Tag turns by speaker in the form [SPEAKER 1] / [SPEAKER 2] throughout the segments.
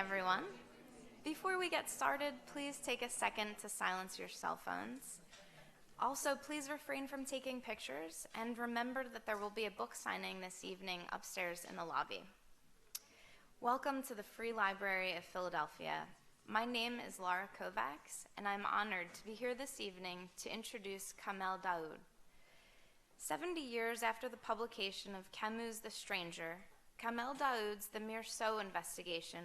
[SPEAKER 1] everyone. Before we get started, please take a second to silence your cell phones. Also, please refrain from taking pictures, and remember that there will be a book signing this evening upstairs in the lobby. Welcome to the Free Library of Philadelphia. My name is Laura Kovacs, and I'm honored to be here this evening to introduce Kamel Daoud. 70 years after the publication of Camus' The Stranger, Kamel Daoud's The Meursault investigation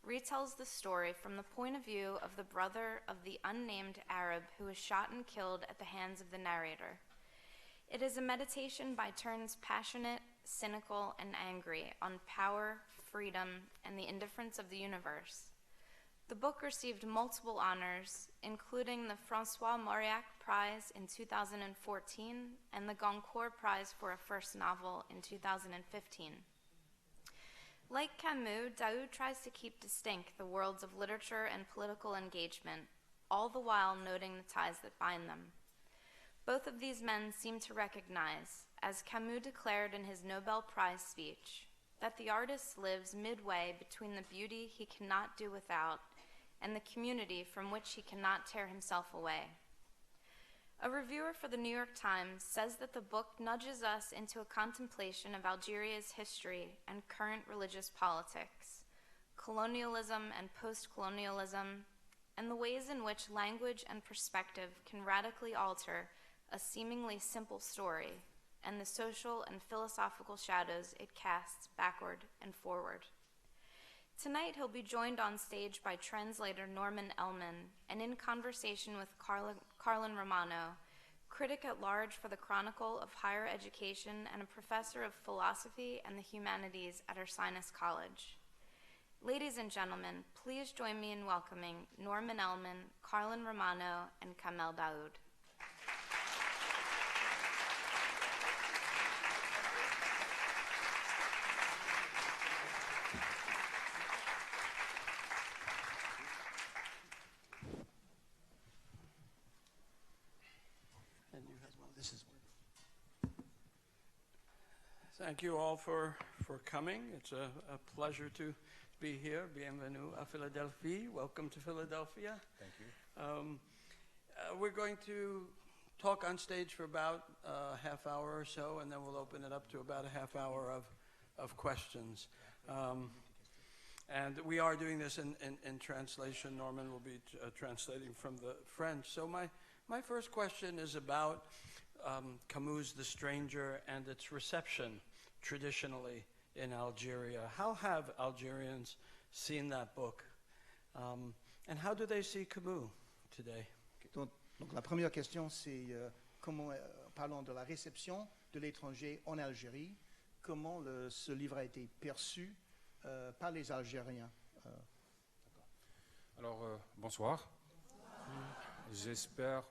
[SPEAKER 1] retells the story from the point of view of the brother of the unnamed Arab who was shot and killed at the hands of the narrator. It is a meditation by turns passionate, cynical, and angry on power, freedom, and the indifference of the universe. The book received multiple honors, including the François Mauriac Prize in 2014 and the Goncourt Prize for a First Novel in 2015. Like Camus, Daoud tries to keep distinct the worlds of literature and political engagement, all the while noting the ties that bind them. Both of these men seem to recognize, as Camus declared in his Nobel Prize speech, that the artist lives midway between the beauty he cannot do without and the community from which he cannot tear himself away. A reviewer for the New York Times says that the book nudges us into a contemplation of Algeria's history and current religious politics, colonialism and post-colonialism, and the ways in which language and perspective can radically alter a seemingly simple story and the social and philosophical shadows it casts backward and forward. Tonight, he'll be joined on stage by translator Norman Ellman, and in conversation with Carlin Romano, critic at large for the Chronicle of Higher Education and a professor of philosophy and the humanities at Ursinus College. Ladies and gentlemen, please join me in welcoming Norman Ellman, Carlin Romano, and Kamel Daoud.
[SPEAKER 2] Thank you all for coming. It's a pleasure to be here. Bienvenue à Philadelphie. Welcome to Philadelphia.
[SPEAKER 3] Thank you.
[SPEAKER 2] We're going to talk on stage for about a half hour or so, and then we'll open it up to about a half hour of questions. And we are doing this in translation. Norman will be translating from the French. So my first question is about Camus' The Stranger and its reception traditionally in Algeria. How have Algerians seen that book? And how do they see Camus today?
[SPEAKER 4] Donc la première question, c'est comment, parlons de la réception de l'étranger en Algérie, comment ce livre a été perçu par les Algériens.
[SPEAKER 3] Alors, bonsoir. J'espère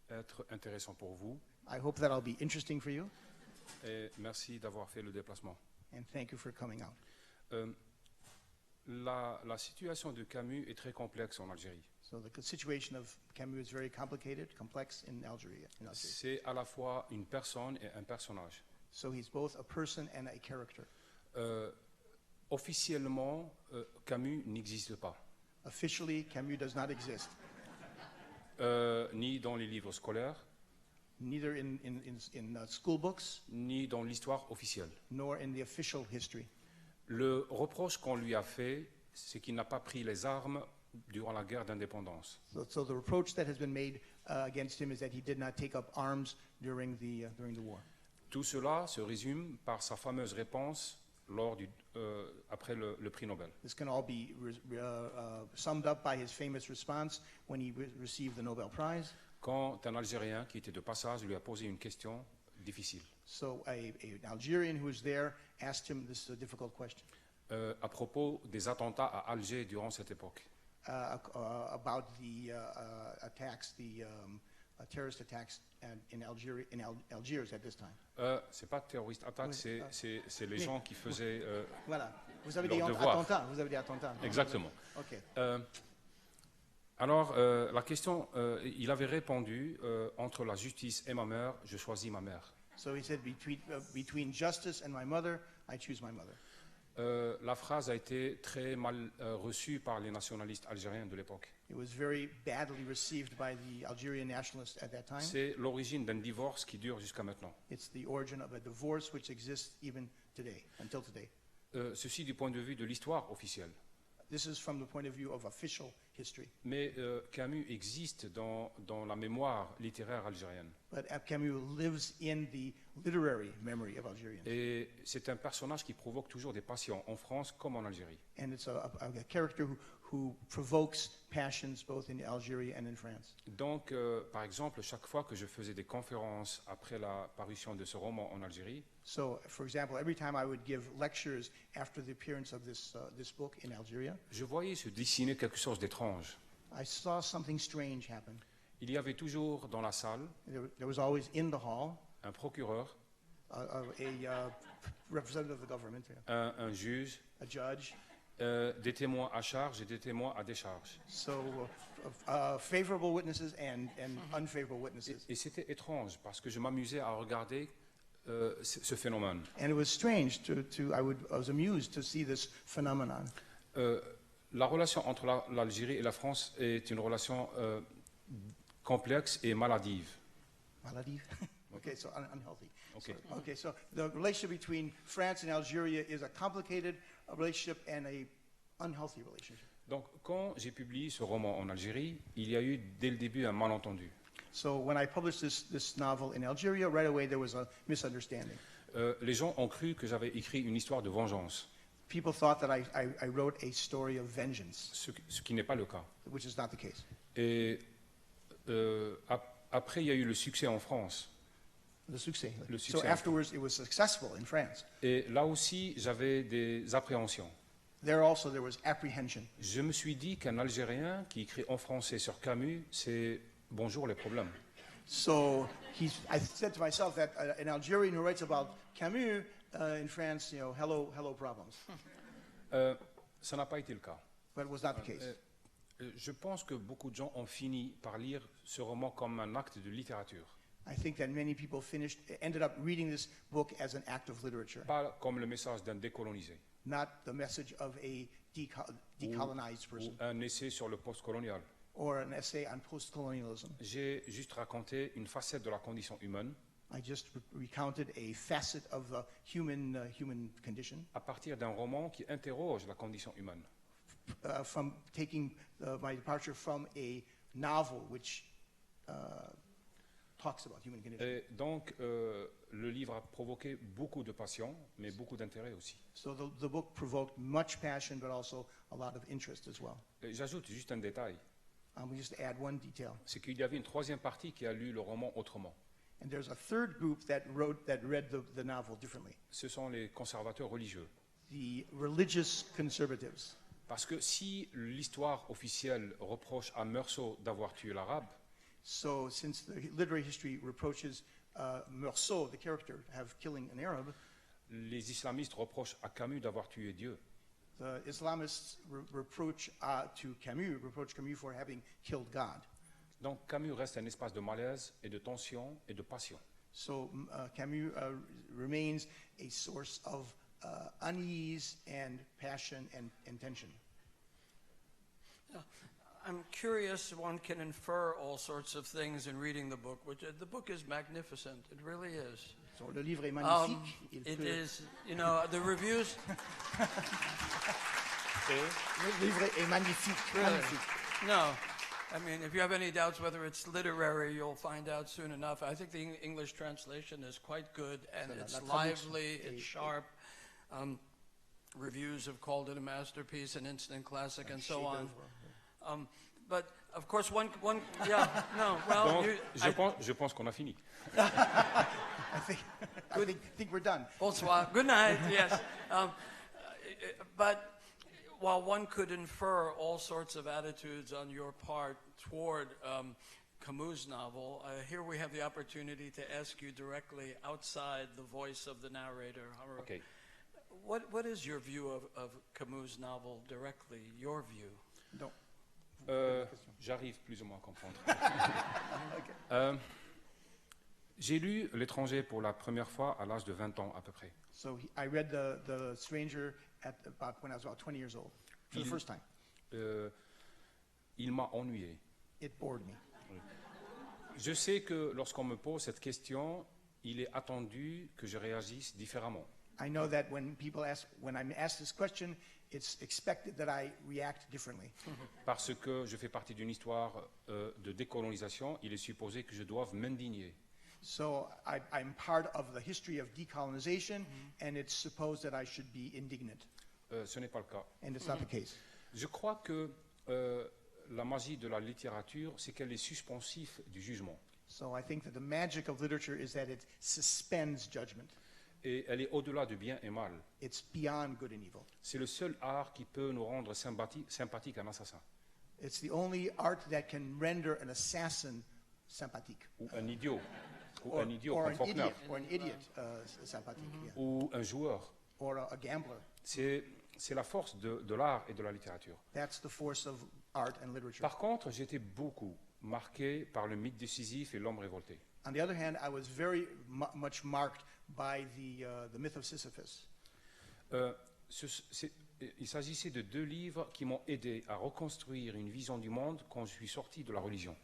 [SPEAKER 3] être intéressant pour vous.
[SPEAKER 4] I hope that I'll be interesting for you.
[SPEAKER 3] Et merci d'avoir fait le déplacement.
[SPEAKER 4] And thank you for coming out.
[SPEAKER 3] La situation de Camus est très complexe en Algérie.
[SPEAKER 4] So the situation of Camus is very complicated, complex in Algeria.
[SPEAKER 3] C'est à la fois une personne et un personnage.
[SPEAKER 4] So he's both a person and a character.
[SPEAKER 3] Officiellement, Camus n'existe pas.
[SPEAKER 4] Officially, Camus does not exist.
[SPEAKER 3] Ni dans les livres scolaires,
[SPEAKER 4] Neither in school books,
[SPEAKER 3] ni dans l'histoire officielle.
[SPEAKER 4] nor in the official history.
[SPEAKER 3] Le reproche qu'on lui a fait, c'est qu'il n'a pas pris les armes durant la guerre d'indépendance.
[SPEAKER 4] So the reproach that has been made against him is that he did not take up arms during the war.
[SPEAKER 3] Tout cela se résume par sa fameuse réponse après le prix Nobel.
[SPEAKER 4] This can all be summed up by his famous response when he received the Nobel Prize.
[SPEAKER 3] Quand un Algérien qui était de passage lui a posé une question difficile.
[SPEAKER 4] So an Algerian who was there asked him this difficult question.
[SPEAKER 3] À propos des attentats à Alger durant cette époque.
[SPEAKER 4] About the attacks, the terrorist attacks in Algiers at this time.
[SPEAKER 3] C'est pas terroriste attaque, c'est les gens qui faisaient
[SPEAKER 4] voilà. Vous avez
[SPEAKER 3] leur
[SPEAKER 4] des
[SPEAKER 3] devoir.
[SPEAKER 4] attentats. Vous avez des attentats.
[SPEAKER 3] Exactement.
[SPEAKER 4] Okay.
[SPEAKER 3] Alors, la question, il avait répondu, entre la justice et ma mère, je choisis ma mère.
[SPEAKER 4] So he said, between justice and my mother, I choose my mother.
[SPEAKER 3] La phrase a été très mal reçue par les nationalistes algériens de l'époque.
[SPEAKER 4] It was very badly received by the Algerian nationalists at that time.
[SPEAKER 3] C'est l'origine d'un divorce qui dure jusqu'à maintenant.
[SPEAKER 4] It's the origin of a divorce which exists even today, until today.
[SPEAKER 3] Ceci du point de vue de l'histoire officielle.
[SPEAKER 4] This is from the point of view of official history.
[SPEAKER 3] Mais Camus existe dans la mémoire littéraire algérienne.
[SPEAKER 4] But Camus lives in the literary memory of Algerians.
[SPEAKER 3] Et c'est un personnage qui provoque toujours des passions, en France comme en Algérie.
[SPEAKER 4] And it's a character who provokes passions both in Algeria and in France.
[SPEAKER 3] Donc, par exemple, chaque fois que je faisais des conférences après la parution de ce roman en Algérie,
[SPEAKER 4] So, for example, every time I would give lectures after the appearance of this book in Algeria,
[SPEAKER 3] je voyais se dessiner quelque chose d'étrange.
[SPEAKER 4] I saw something strange happen.
[SPEAKER 3] Il y avait toujours dans la salle
[SPEAKER 4] There was always in the hall
[SPEAKER 3] un procureur,
[SPEAKER 4] a representative of the government,
[SPEAKER 3] un juge,
[SPEAKER 4] a judge,
[SPEAKER 3] des témoins à charge et des témoins à décharge.
[SPEAKER 4] so favorable witnesses and unfavorable witnesses.
[SPEAKER 3] Et c'était étrange parce que je m'amusais à regarder ce phénomène.
[SPEAKER 4] And it was strange I was amused to see this phenomenon.
[SPEAKER 3] La relation entre l'Algérie et la France est une relation complexe et maladive.
[SPEAKER 4] Maladive? Okay, so unhealthy.
[SPEAKER 3] Okay.
[SPEAKER 4] Okay, so the relationship between France and Algeria is a complicated relationship and a unhealthy relationship.
[SPEAKER 3] Donc, quand j'ai publié ce roman en Algérie, il y a eu dès le début un malentendu.
[SPEAKER 4] So when I published this novel in Algeria, right away there was a misunderstanding.
[SPEAKER 3] Les gens ont cru que j'avais écrit une histoire de vengeance,
[SPEAKER 4] People thought that I wrote a story of vengeance,
[SPEAKER 3] ce qui n'est pas le cas.
[SPEAKER 4] which is not the case.
[SPEAKER 3] Et après, il y a eu le succès en France.
[SPEAKER 4] Le succès.
[SPEAKER 3] Le
[SPEAKER 4] So
[SPEAKER 3] succès.
[SPEAKER 4] afterwards, it was successful in France.
[SPEAKER 3] Et là aussi, j'avais des appréhensions.
[SPEAKER 4] There also there was apprehension.
[SPEAKER 3] Je me suis dit qu'un Algérien qui écrit en français sur Camus, c'est bonjour les problèmes.
[SPEAKER 4] So I said to myself that an Algerian who writes about Camus in France, hello problems.
[SPEAKER 3] Ça n'a pas été le cas.
[SPEAKER 4] But it was not the case.
[SPEAKER 3] Je pense que beaucoup de gens ont fini par lire ce roman comme un acte de littérature,
[SPEAKER 4] I think that many people ended up reading this book as an act of literature,
[SPEAKER 3] pas comme le message d'un décolonisé
[SPEAKER 4] not the message of a decolonized
[SPEAKER 3] ou
[SPEAKER 4] person
[SPEAKER 3] un essai sur le post-colonial.
[SPEAKER 4] or an essay on post-colonialism.
[SPEAKER 3] J'ai juste raconté une facette de la condition humaine
[SPEAKER 4] I just recounted a facet of the human condition
[SPEAKER 3] à partir d'un roman qui interroge la condition humaine.
[SPEAKER 4] from taking my departure from a novel which talks about human condition.
[SPEAKER 3] Et donc, le livre a provoqué beaucoup de passion, mais beaucoup d'intérêt aussi.
[SPEAKER 4] So the book provoked much passion, but also a lot of interest as well.
[SPEAKER 3] Et j'ajoute juste un détail,
[SPEAKER 4] We just add one detail,
[SPEAKER 3] c'est qu'il y avait une troisième partie qui a lu le roman autrement.
[SPEAKER 4] and there's a third group that read the novel differently.
[SPEAKER 3] Ce sont les conservateurs religieux.
[SPEAKER 4] The religious conservatives.
[SPEAKER 3] Parce que si l'histoire officielle reproche à Meursault d'avoir tué l'arabe,
[SPEAKER 4] So since the literary history reproaches Meursault, the character, of killing an Arab,
[SPEAKER 3] les islamistes reprochent à Camus d'avoir tué Dieu.
[SPEAKER 4] the Islamists reproach Camus for having killed God.
[SPEAKER 3] Donc Camus reste un espace de malaise et de tension et de passion.
[SPEAKER 4] So Camus remains a source of unease and passion and tension.
[SPEAKER 2] I'm curious, one can infer all sorts of things in reading the book, which the book is magnificent. It really is.
[SPEAKER 4] So le livre est magnifique.
[SPEAKER 2] It is, the reviews.
[SPEAKER 4] Le livre est magnifique.
[SPEAKER 2] Really?
[SPEAKER 4] Magnifique.
[SPEAKER 2] No. I mean, if you have any doubts whether it's literary, you'll find out soon enough. I think the English translation is quite good, and
[SPEAKER 4] So
[SPEAKER 2] it's
[SPEAKER 4] la traduction
[SPEAKER 2] lively,
[SPEAKER 4] est-
[SPEAKER 2] it's sharp. Reviews have called it a masterpiece, an instant classic, and so on. But of course, one, yeah, no, well,
[SPEAKER 3] Donc je pense qu'on a fini.
[SPEAKER 4] I think we're done.
[SPEAKER 2] bonsoir, good night, yes. But while one could infer all sorts of attitudes on your part toward Camus' novel, here we have the opportunity to ask you directly outside the voice of the narrator.
[SPEAKER 3] Okay.
[SPEAKER 2] What is your view of Camus' novel directly, your view?
[SPEAKER 4] Donc,
[SPEAKER 3] J'arrive plus ou moins à comprendre. J'ai lu L'étranger pour la première fois à l'âge de 20 ans à peu près.
[SPEAKER 4] so I read the Stranger when I was about 20 years old, for the first time.
[SPEAKER 3] Il m'a ennuyé.
[SPEAKER 4] It bored me.
[SPEAKER 3] Je sais que lorsqu'on me pose cette question, il est attendu que je réagisse différemment.
[SPEAKER 4] I know that when I'm asked this question, it's expected that I react differently.
[SPEAKER 3] Parce que je fais partie d'une histoire de décolonisation, il est supposé que je doive m'indigner.
[SPEAKER 4] So I'm part of the history of decolonization, and it's supposed that I should be indignant,
[SPEAKER 3] Ce n'est pas le cas.
[SPEAKER 4] and it's not the case.
[SPEAKER 3] Je crois que la magie de la littérature, c'est qu'elle est suspensive du jugement.
[SPEAKER 4] So I think that the magic of literature is that it suspends judgment.
[SPEAKER 3] Et elle est au-delà du bien et mal.
[SPEAKER 4] It's beyond good and evil.
[SPEAKER 3] C'est le seul art qui peut nous rendre sympathique à un assassin.
[SPEAKER 4] It's the only art that can render an assassin sympathique.
[SPEAKER 3] Ou un idiot. Ou
[SPEAKER 4] Or,
[SPEAKER 3] un idiot
[SPEAKER 4] or
[SPEAKER 3] comme
[SPEAKER 4] an
[SPEAKER 3] Faulkner.
[SPEAKER 4] idiot, or an idiot sympathique, yeah.
[SPEAKER 3] Ou un joueur.
[SPEAKER 4] Or a gambler.
[SPEAKER 3] C'est la force de l'art et de la littérature.
[SPEAKER 4] That's the force of art and literature.
[SPEAKER 3] Par contre, j'ai été beaucoup marqué par le mythe de Sisyphe et l'homme révolté.
[SPEAKER 4] On the other hand, I was very much marked by the myth of Sisyphus.
[SPEAKER 3] Il s'agissait de deux livres qui m'ont aidé à reconstruire une vision du monde quand je suis sorti de la religion.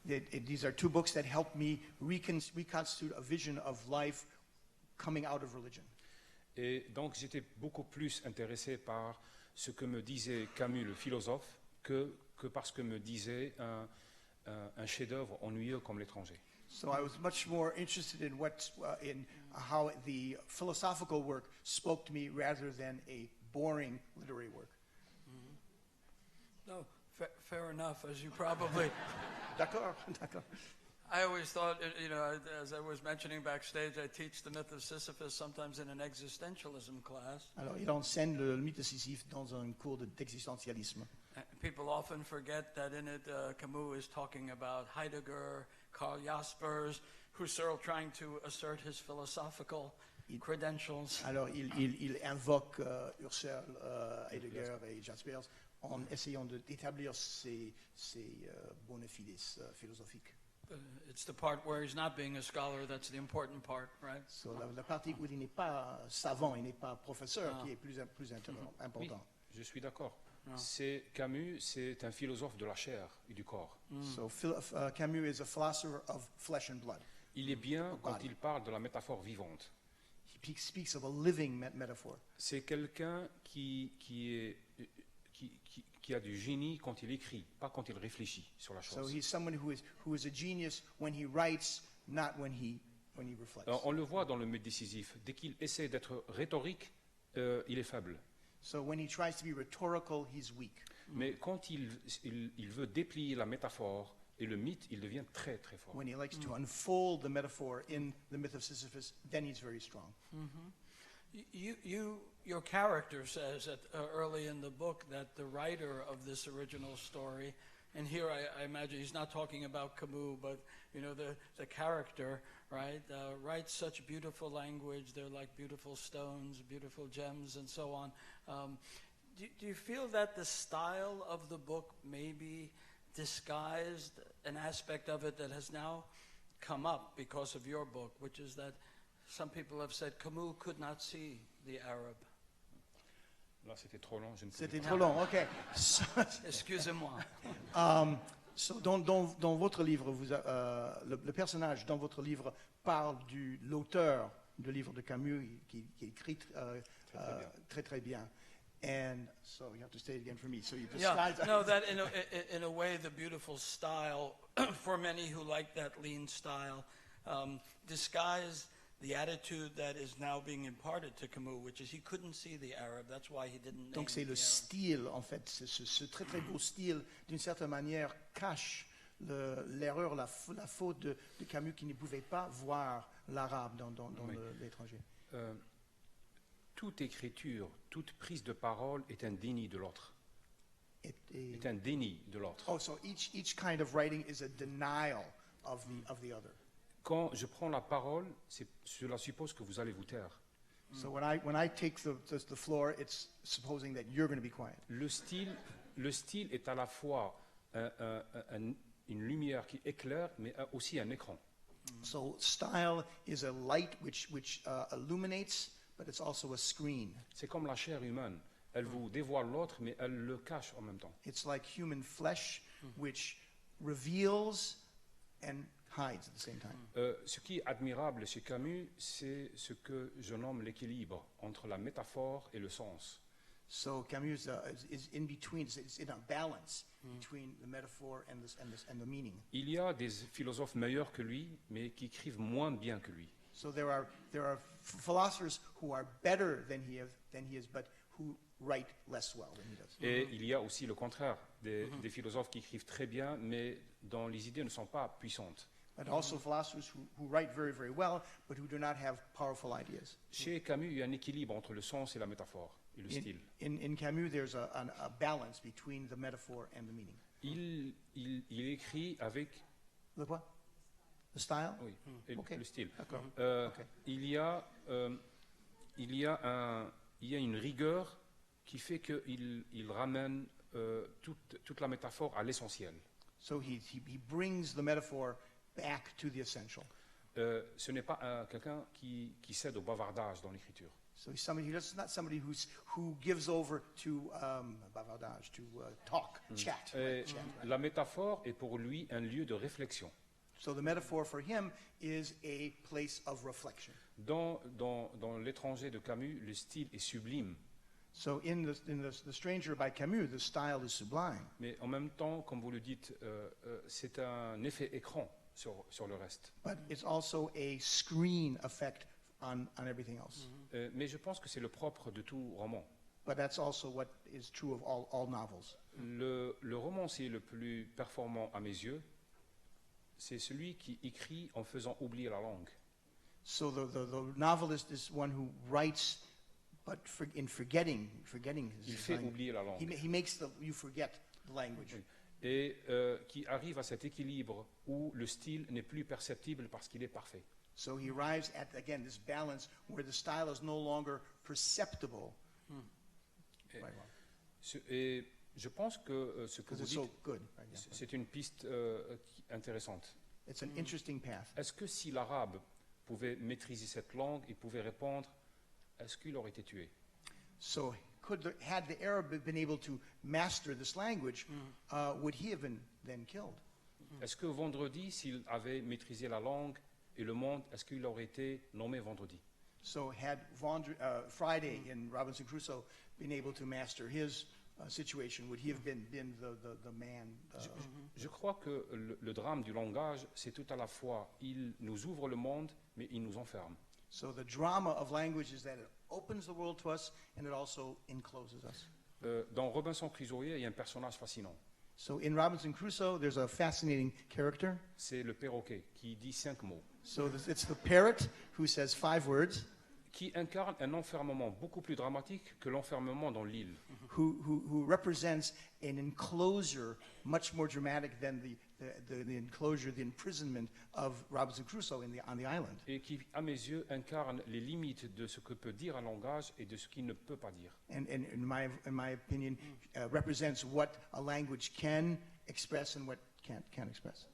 [SPEAKER 4] These are two books that helped me reconstitute a vision of life coming out of religion.
[SPEAKER 3] Et donc j'étais beaucoup plus intéressé par ce que me disait Camus, le philosophe, que par ce que me disait un chef-d'œuvre ennuyeux comme L'étranger.
[SPEAKER 4] So I was much more interested in how the philosophical work spoke to me rather than a boring literary work.
[SPEAKER 2] No, fair enough, as you probably...
[SPEAKER 4] D'accord, d'accord.
[SPEAKER 2] I always thought, as I was mentioning backstage, I teach the myth of Sisyphus sometimes in an existentialism class.
[SPEAKER 4] Alors, il enseigne le mythe de Sisyphe dans un cours d'existentialisme.
[SPEAKER 2] People often forget that in it, Camus is talking about Heidegger, Karl Jaspers, Husserl trying to assert his philosophical credentials.
[SPEAKER 4] Alors, il invoque Husserl, Heidegger et Jaspers en essayant d'établir ses bona fides philosophiques.
[SPEAKER 2] It's the part where he's not being a scholar that's the important part, right?
[SPEAKER 4] So, la partie où il n'est pas savant, il n'est pas professeur, qui est plus important.
[SPEAKER 3] Je suis d'accord. Camus, c'est un philosophe de la chair et du corps.
[SPEAKER 4] So Camus is a philosopher of flesh and blood.
[SPEAKER 3] Il est bien quand il parle de la métaphore vivante.
[SPEAKER 4] He speaks of a living metaphor.
[SPEAKER 3] C'est quelqu'un qui a du génie quand il écrit, pas quand il réfléchit sur la
[SPEAKER 4] So
[SPEAKER 3] chose.
[SPEAKER 4] he's someone who is a genius when he writes, not when he reflects.
[SPEAKER 3] On le voit dans le mythe décisif. Dès qu'il essaie d'être rhétorique, il est faible.
[SPEAKER 4] So when he tries to be rhetorical, he's weak.
[SPEAKER 3] Mais quand il veut déplier la métaphore et le mythe, il devient très très fort.
[SPEAKER 4] When he likes to unfold the metaphor in the myth of Sisyphus, then he's very strong.
[SPEAKER 2] Your character says early in the book that the writer of this original story, and here I imagine he's not talking about Camus, but the character, right, writes such beautiful language. They're like beautiful stones, beautiful gems, and so on. Do you feel that the style of the book maybe disguised an aspect of it that has now come up because of your book, which is that some people have said Camus could not see the Arab?
[SPEAKER 3] Là, c'était trop long. Je ne pouvais
[SPEAKER 4] C'était
[SPEAKER 3] pas.
[SPEAKER 4] trop long, ok.
[SPEAKER 2] Excusez-moi.
[SPEAKER 4] So, dans votre livre, le personnage dans votre livre parle de l'auteur du livre de Camus qui écrit très bien. And so you have to say it again for me. So you
[SPEAKER 2] Yeah,
[SPEAKER 4] disguise.
[SPEAKER 2] no, that in a way, the beautiful style, for many who like that lean style, disguised the attitude that is now being imparted to Camus, which is he couldn't see the Arab. That's why he didn't name
[SPEAKER 4] Donc c'est
[SPEAKER 2] the
[SPEAKER 4] le
[SPEAKER 2] Arab.
[SPEAKER 4] style, en fait, ce très très beau style, d'une certaine manière, cache l'erreur, la faute de Camus qui ne pouvait pas voir l'arabe dans
[SPEAKER 3] Oui.
[SPEAKER 4] l'étranger.
[SPEAKER 3] Toute écriture, toute prise de parole est un déni de l'autre. Est un déni de l'autre.
[SPEAKER 4] Oh, so each kind of writing is a denial of the other.
[SPEAKER 3] Quand je prends la parole, cela suppose que vous allez vous taire.
[SPEAKER 4] So when I take the floor, it's supposing that you're going to be quiet.
[SPEAKER 3] Le style est à la fois une lumière qui éclaire, mais aussi un écran.
[SPEAKER 4] So style is a light which illuminates, but it's also a screen.
[SPEAKER 3] C'est comme la chair humaine. Elle vous dévoile l'autre, mais elle le cache en même temps.
[SPEAKER 4] It's like human flesh, which reveals and hides at the same time.
[SPEAKER 3] Ce qui est admirable chez Camus, c'est ce que je nomme l'équilibre entre la métaphore et le sens.
[SPEAKER 4] So Camus is in between. It's in a balance between the metaphor and the meaning.
[SPEAKER 3] Il y a des philosophes meilleurs que lui, mais qui écrivent moins bien que lui.
[SPEAKER 4] So there are philosophers who are better than he is, but who write less well than he does.
[SPEAKER 3] Et il y a aussi le contraire, des philosophes qui écrivent très bien, mais dont les idées ne sont pas puissantes.
[SPEAKER 4] But also philosophers who write very, very well, but who do not have powerful ideas.
[SPEAKER 3] Chez Camus, il y a un équilibre entre le sens et la métaphore, et le style.
[SPEAKER 4] In Camus, there's a balance between the metaphor and the meaning.
[SPEAKER 3] Il écrit avec...
[SPEAKER 4] The what? The style?
[SPEAKER 3] Oui, et
[SPEAKER 4] Ok.
[SPEAKER 3] le style.
[SPEAKER 4] D'accord. Ok.
[SPEAKER 3] Il y a une rigueur qui fait qu'il ramène toute la métaphore à l'essentiel.
[SPEAKER 4] So he brings the metaphor back to the essential.
[SPEAKER 3] Ce n'est pas quelqu'un qui cède au bavardage dans l'écriture.
[SPEAKER 4] So he's not somebody who gives over to bavardage, to talk, chat.
[SPEAKER 3] Et
[SPEAKER 4] Right, chat, right.
[SPEAKER 3] la métaphore est pour lui un lieu de réflexion.
[SPEAKER 4] So the metaphor for him is a place of reflection.
[SPEAKER 3] Dans L'étranger de Camus, le style est sublime,
[SPEAKER 4] So in the Stranger by Camus, the style is sublime.
[SPEAKER 3] mais en même temps, comme vous le dites, c'est un effet écran sur le reste.
[SPEAKER 4] But it's also a screen effect on everything else.
[SPEAKER 3] Mais je pense que c'est le propre de tout roman.
[SPEAKER 4] But that's also what is true of all novels.
[SPEAKER 3] Le romancier le plus performant à mes yeux, c'est celui qui écrit en faisant oublier la langue.
[SPEAKER 4] So the novelist is one who writes, but in forgetting
[SPEAKER 3] Il
[SPEAKER 4] his
[SPEAKER 3] fait
[SPEAKER 4] language.
[SPEAKER 3] oublier la langue.
[SPEAKER 4] He makes you forget the language.
[SPEAKER 3] Et qui arrive à cet équilibre où le style n'est plus perceptible parce qu'il est parfait.
[SPEAKER 4] So he arrives at, again, this balance where the style is no longer perceptible.
[SPEAKER 3] Et,
[SPEAKER 4] Right,
[SPEAKER 3] et je pense que ce que
[SPEAKER 4] because
[SPEAKER 3] vous
[SPEAKER 4] it's
[SPEAKER 3] dites,
[SPEAKER 4] so good. Right, yeah.
[SPEAKER 3] c'est une piste intéressante.
[SPEAKER 4] It's an interesting path.
[SPEAKER 3] Est-ce que si l'arabe pouvait maîtriser cette langue, il pouvait répondre, est-ce qu'il aurait été tué?
[SPEAKER 4] So had the Arab been able to master this language, would he have been then killed?
[SPEAKER 3] Est-ce que vendredi, s'il avait maîtrisé la langue et le monde, est-ce qu'il aurait été nommé vendredi?
[SPEAKER 4] So had Friday in Robinson Crusoe been able to master his situation, would he have been the man?
[SPEAKER 3] Je crois que le drame du langage, c'est tout à la fois, il nous ouvre le monde, mais il nous enferme.
[SPEAKER 4] So the drama of language is that it opens the world to us and it also encloses us.
[SPEAKER 3] Dans Robinson Crusoe, il y a un personnage fascinant.
[SPEAKER 4] So in Robinson Crusoe, there's a fascinating character.
[SPEAKER 3] C'est le perroquet qui dit 5 mots,
[SPEAKER 4] So it's the parrot who says 5 words,
[SPEAKER 3] qui incarne un enfermement beaucoup plus dramatique que l'enfermement dans l'île.
[SPEAKER 4] who represents an enclosure much more dramatic than the enclosure, the imprisonment of Robinson Crusoe on the island.
[SPEAKER 3] Et qui, à mes yeux, incarne les limites de ce que peut dire un langage et de ce qu'il ne peut pas dire.
[SPEAKER 4] And in my opinion, represents what a language can express and what can't express.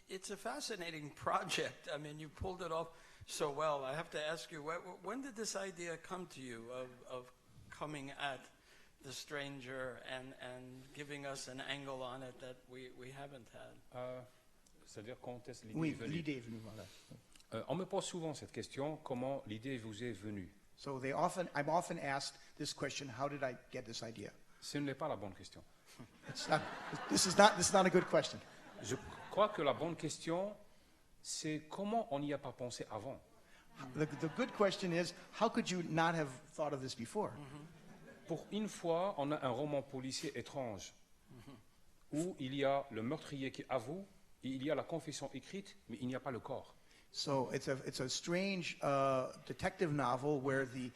[SPEAKER 2] It's a fascinating project. I mean, you pulled it off so well. I have to ask you, when did this idea come to you of coming at the stranger and giving us an angle on it that we haven't had?
[SPEAKER 3] C'est-à-dire quand est-ce l'idée
[SPEAKER 4] Oui,
[SPEAKER 3] est venue?
[SPEAKER 4] l'idée est venue, voilà.
[SPEAKER 3] On me pose souvent cette question, comment l'idée vous est venue?
[SPEAKER 4] So I'm often asked this question: how did I get this idea?
[SPEAKER 3] Ce n'est pas la bonne question.
[SPEAKER 4] This is not a good question.
[SPEAKER 3] Je crois que la bonne question, c'est comment on n'y a pas pensé avant.
[SPEAKER 4] The good question is, how could you not have thought of this before?
[SPEAKER 3] Pour une fois, on a un roman policier étrange, où il y a le meurtrier qui avoue, et il y a la confession écrite, mais il n'y a pas le corps.
[SPEAKER 4] So it's a strange detective novel where the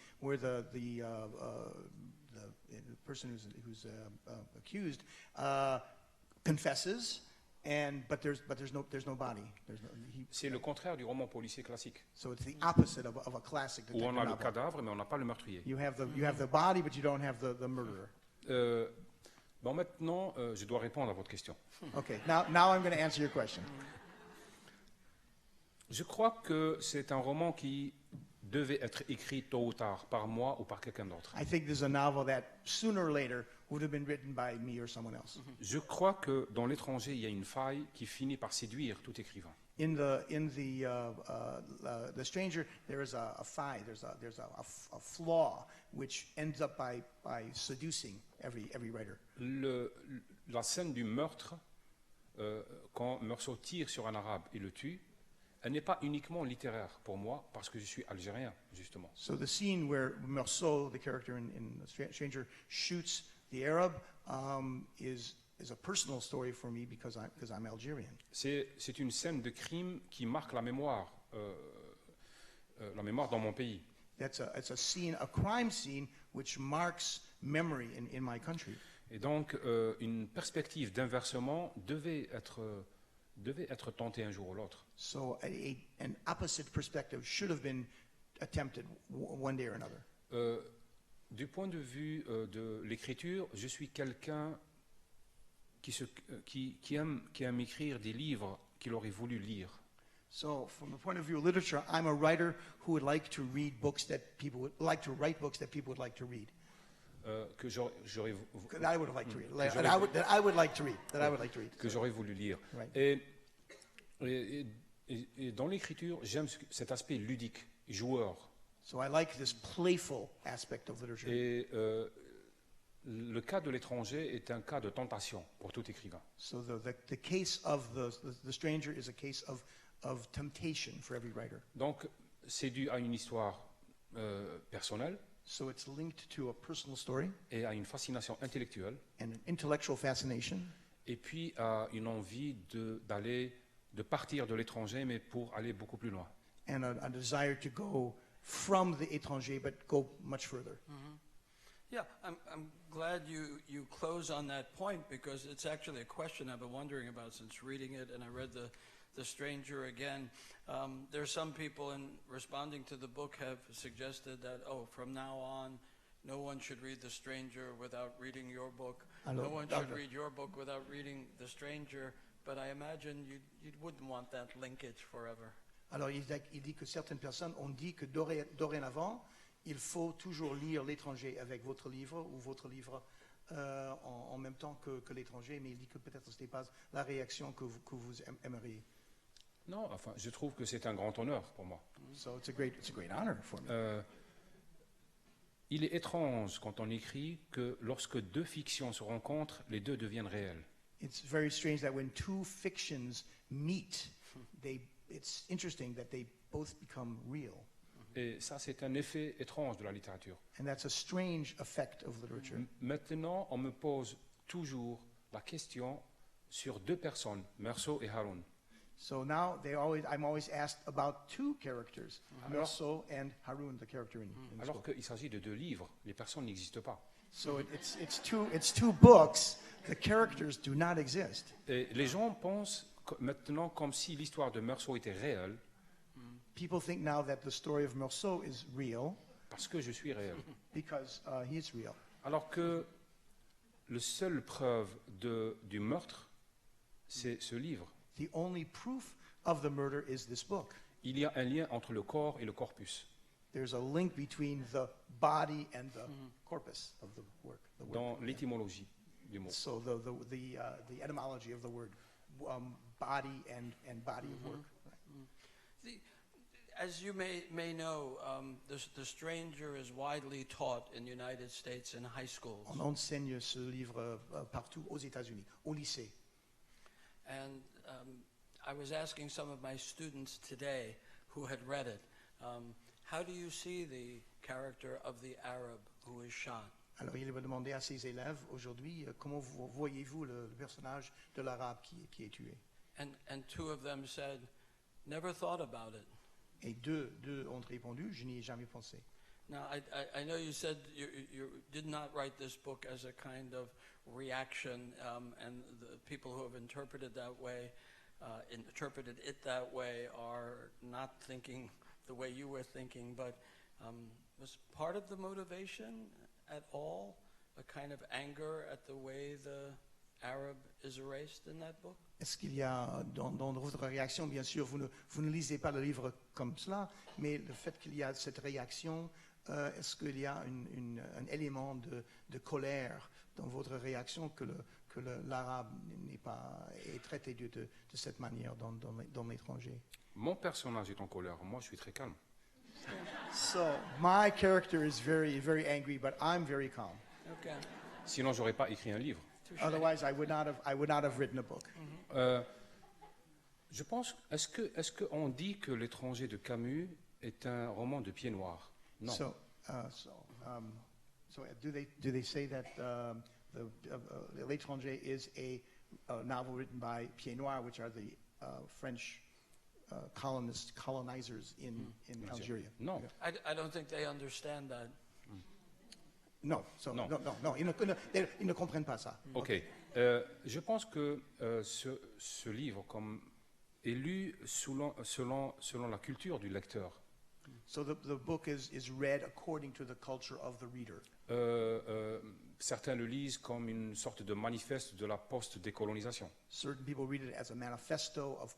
[SPEAKER 4] person who's accused confesses, but there's no body.
[SPEAKER 3] C'est le contraire du roman policier classique,
[SPEAKER 4] So it's the opposite of a classic
[SPEAKER 3] où
[SPEAKER 4] detective
[SPEAKER 3] on a le
[SPEAKER 4] novel.
[SPEAKER 3] cadavre, mais on n'a pas le meurtrier.
[SPEAKER 4] You have the body, but you don't have the murderer.
[SPEAKER 3] Bon, maintenant, je dois répondre à votre question.
[SPEAKER 4] Okay, now I'm going to answer your question.
[SPEAKER 3] Je crois que c'est un roman qui devait être écrit tôt ou tard par moi ou par quelqu'un d'autre.
[SPEAKER 4] I think there's a novel that sooner or later would have been written by me or someone else.
[SPEAKER 3] Je crois que dans l'étranger, il y a une faille qui finit par séduire tout écrivain.
[SPEAKER 4] In the Stranger, there is a flaw, a flaw which ends up by seducing every writer.
[SPEAKER 3] La scène du meurtre, quand Meursault tire sur un arabe et le tue, elle n'est pas uniquement littéraire pour moi, parce que je suis algérien, justement.
[SPEAKER 4] So the scene where Meursault, the character in The Stranger, shoots the Arab is a personal story for me because I'm Algerian.
[SPEAKER 3] C'est une scène de crime qui marque la mémoire dans mon pays.
[SPEAKER 4] It's a crime scene which marks memory in my country.
[SPEAKER 3] Et donc, une perspective d'inversement devait être tentée un jour ou l'autre.
[SPEAKER 4] So an opposite perspective should have been attempted one day or another.
[SPEAKER 3] Du point de vue de l'écriture, je suis quelqu'un qui aime écrire des livres qu'il aurait voulu lire.
[SPEAKER 4] So from the point of view of literature, I'm a writer who would like to read books that people would like to write books that people would like to read.
[SPEAKER 3] Que j'aurais
[SPEAKER 4] That I would have liked to read.
[SPEAKER 3] Que
[SPEAKER 4] That I would like to read. That I would like to read.
[SPEAKER 3] que j'aurais voulu lire.
[SPEAKER 4] Right.
[SPEAKER 3] Et dans l'écriture, j'aime cet aspect ludique, joueur.
[SPEAKER 4] So I like this playful aspect of literature.
[SPEAKER 3] Et le cas de l'étranger est un cas de tentation pour tout écrivain.
[SPEAKER 4] So the case of the Stranger is a case of temptation for every writer.
[SPEAKER 3] Donc, c'est dû à une histoire personnelle
[SPEAKER 4] So it's linked to a personal story
[SPEAKER 3] et à une fascination intellectuelle,
[SPEAKER 4] and an intellectual fascination,
[SPEAKER 3] et puis à une envie de partir de l'étranger, mais pour aller beaucoup plus loin.
[SPEAKER 4] and a desire to go from the étranger but go much further.
[SPEAKER 2] Yeah, I'm glad you close on that point because it's actually a question I've been wondering about since reading it, and I read The Stranger again. There are some people in responding to the book have suggested that, from now on, no one should read The Stranger without reading your book. No one should read your book without reading The Stranger. But I imagine you wouldn't want that linkage forever.
[SPEAKER 4] Alors il dit que certaines personnes ont dit que dorénavant, il faut toujours lire l'étranger avec votre livre ou votre livre en même temps que l'étranger, mais il dit que peut-être ce n'est pas la réaction que vous aimeriez.
[SPEAKER 3] Non, enfin, je trouve que c'est un grand honneur pour moi.
[SPEAKER 4] So it's a great honor for me.
[SPEAKER 3] Il est étrange quand on écrit que lorsque deux fictions se rencontrent, les deux deviennent réelles.
[SPEAKER 4] It's very strange that when two fictions meet, it's interesting that they both become real.
[SPEAKER 3] Et ça, c'est un effet étrange de la littérature.
[SPEAKER 4] And that's a strange effect of literature.
[SPEAKER 3] Maintenant, on me pose toujours la question sur deux personnes, Meursault et Haroun.
[SPEAKER 4] So now I'm always asked about two characters, Meursault and Haroun, the character in this
[SPEAKER 3] Alors
[SPEAKER 4] book.
[SPEAKER 3] qu'il s'agit de deux livres, les personnes n'existent pas.
[SPEAKER 4] So it's two books. The characters do not exist.
[SPEAKER 3] Et les gens pensent maintenant comme si l'histoire de Meursault était réelle,
[SPEAKER 4] People think now that the story of Meursault is real
[SPEAKER 3] parce que je suis réel.
[SPEAKER 4] because he is real.
[SPEAKER 3] Alors que la seule preuve du meurtre, c'est ce livre.
[SPEAKER 4] The only proof of the murder is this book.
[SPEAKER 3] Il y a un lien entre le corps et le corpus.
[SPEAKER 4] There's a link between the body and the corpus of the work.
[SPEAKER 3] Dans l'étymologie du mot.
[SPEAKER 4] So the etymology of the word body and body of work.
[SPEAKER 2] As you may know, The Stranger is widely taught in the United States in high schools.
[SPEAKER 4] On enseigne ce livre partout aux États-Unis, au lycée.
[SPEAKER 2] And I was asking some of my students today who had read it, how do you see the character of the Arab who is shot?
[SPEAKER 4] Alors il va demander à ses élèves aujourd'hui comment voyez-vous le personnage de l'arabe qui est tué.
[SPEAKER 2] And two of them said, never thought about it.
[SPEAKER 4] Et deux ont répondu, je n'y ai jamais pensé.
[SPEAKER 2] Now, I know you said you did not write this book as a kind of reaction, and the people who have interpreted it that way are not thinking the way you were thinking, but was part of the motivation at all a kind of anger at the way the Arab is erased in that book?
[SPEAKER 4] Est-ce qu'il y a, dans votre réaction, bien sûr, vous ne lisez pas le livre comme cela, mais le fait qu'il y a cette réaction, est-ce qu'il y a un élément de colère dans votre réaction que l'arabe est traité de cette manière dans l'étranger?
[SPEAKER 3] Mon personnage est en colère, moi je suis très calme.
[SPEAKER 4] So, my character is very, very angry, but I'm very calm.
[SPEAKER 2] Okay.
[SPEAKER 3] Sinon, j'aurais pas écrit un livre.
[SPEAKER 4] Otherwise, I would not have written a book.
[SPEAKER 3] Je pense, est-ce qu'on dit que L'étranger de Camus est un roman de pied noir? Non.
[SPEAKER 4] So, do they say that L'Étranger is a novel written by Pied Noir, which are the French colonizers in Algeria?
[SPEAKER 3] Non.
[SPEAKER 2] I don't think they understand that.
[SPEAKER 4] No,
[SPEAKER 3] Non.
[SPEAKER 4] no, ils ne comprennent pas ça.
[SPEAKER 3] Ok. Je pense que ce livre est lu selon la culture du lecteur.
[SPEAKER 4] So the book is read according to the culture of the reader.
[SPEAKER 3] Certains le lisent comme une sorte de manifeste de la post-décolonisation.
[SPEAKER 4] Certain people read it as a manifesto of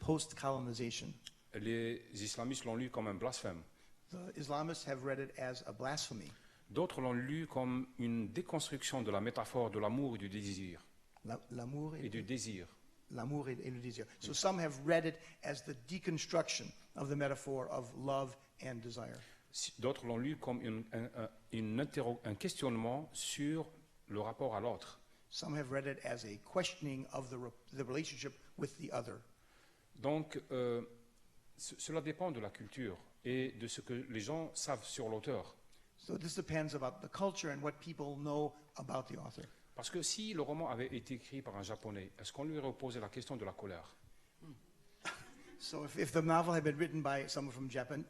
[SPEAKER 4] post-colonization.
[SPEAKER 3] Les islamistes l'ont lu comme un blasphème.
[SPEAKER 4] The Islamists have read it as a blasphemy.
[SPEAKER 3] D'autres l'ont lu comme une déconstruction de la métaphore de l'amour et du désir.
[SPEAKER 4] L'amour
[SPEAKER 3] Et du désir.
[SPEAKER 4] L'amour et le désir. So some have read it as the deconstruction of the metaphor of love and desire.
[SPEAKER 3] D'autres l'ont lu comme un questionnement sur le rapport à l'autre.
[SPEAKER 4] Some have read it as a questioning of the relationship with the other.
[SPEAKER 3] Donc, cela dépend de la culture et de ce que les gens savent sur l'auteur.
[SPEAKER 4] So this depends about the culture and what people know about the author.
[SPEAKER 3] Parce que si le roman avait été écrit par un Japonais, est-ce qu'on lui aurait posé la question de la colère?
[SPEAKER 4] So if the novel had been written by someone from Japan,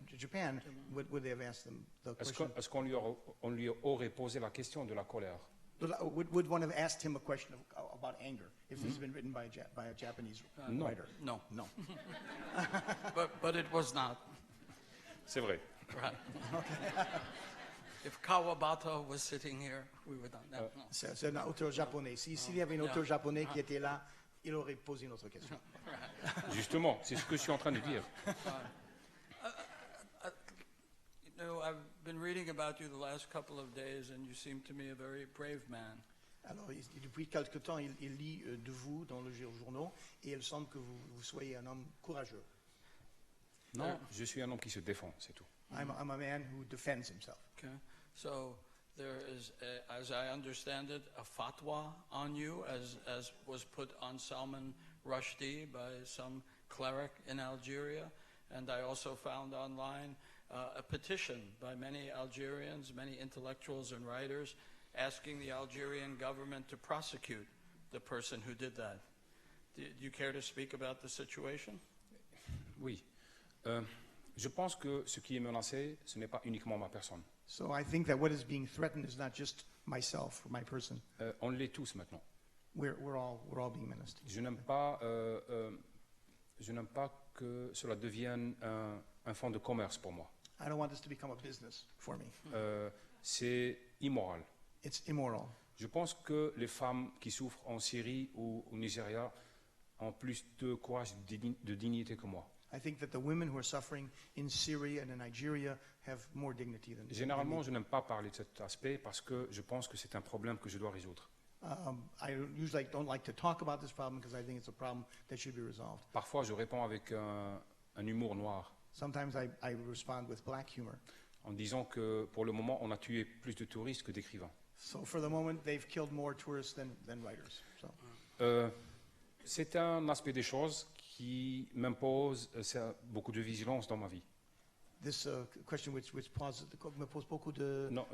[SPEAKER 4] would they have asked them the question?
[SPEAKER 3] Est-ce qu'on lui aurait posé la question de la colère?
[SPEAKER 4] Would one have asked him a question about anger if this had been written by a Japanese
[SPEAKER 3] No.
[SPEAKER 4] writer?
[SPEAKER 2] No.
[SPEAKER 4] No.
[SPEAKER 2] But it was not.
[SPEAKER 3] C'est vrai.
[SPEAKER 2] Right. If Kawabata was sitting here, we would not. No.
[SPEAKER 4] C'est un auteur japonais. S'il y avait un auteur japonais qui était là, il aurait posé une autre question.
[SPEAKER 3] Justement, c'est ce que je suis en train de dire.
[SPEAKER 2] You know, I've been reading about you the last couple of days, and you seem to me a very brave man.
[SPEAKER 4] Alors, depuis quelque temps, il lit de vous dans les journaux et il semble que vous soyez un homme courageux.
[SPEAKER 3] Non, je suis un homme qui se défend, c'est tout.
[SPEAKER 4] I'm a man who defends himself.
[SPEAKER 2] Okay. So there is, as I understand it, a fatwa on you, as was put on Salman Rushdie by some cleric in Algeria. And I also found online a petition by many Algerians, many intellectuals and writers, asking the Algerian government to prosecute the person who did that. Do you care to speak about the situation?
[SPEAKER 3] Oui. Je pense que ce qui est menacé, ce n'est pas uniquement ma personne.
[SPEAKER 4] So I think that what is being threatened is not just myself or my person.
[SPEAKER 3] On l'est tous maintenant.
[SPEAKER 4] We're all being menaced.
[SPEAKER 3] Je n'aime pas que cela devienne un fonds de commerce pour moi.
[SPEAKER 4] I don't want this to become a business for me.
[SPEAKER 3] C'est immoral.
[SPEAKER 4] It's immoral.
[SPEAKER 3] Je pense que les femmes qui souffrent en Syrie ou au Nigeria ont plus de courage, de dignité que moi.
[SPEAKER 4] I think that the women who are suffering in Syria and in Nigeria have more dignity than
[SPEAKER 3] Généralement, je n'aime pas parler de cet aspect parce que je pense que c'est un problème que je dois résoudre.
[SPEAKER 4] I usually don't like to talk about this problem because I think it's a problem that should be resolved.
[SPEAKER 3] Parfois, je réponds avec un humour noir
[SPEAKER 4] Sometimes I respond with black humor.
[SPEAKER 3] en disant que pour le moment, on a tué plus de touristes que d'écrivains.
[SPEAKER 4] So for the moment, they've killed more tourists than writers. So
[SPEAKER 3] C'est un aspect des choses qui m'impose beaucoup de vigilance dans ma vie.
[SPEAKER 4] this question which me pose beaucoup de...
[SPEAKER 3] Non,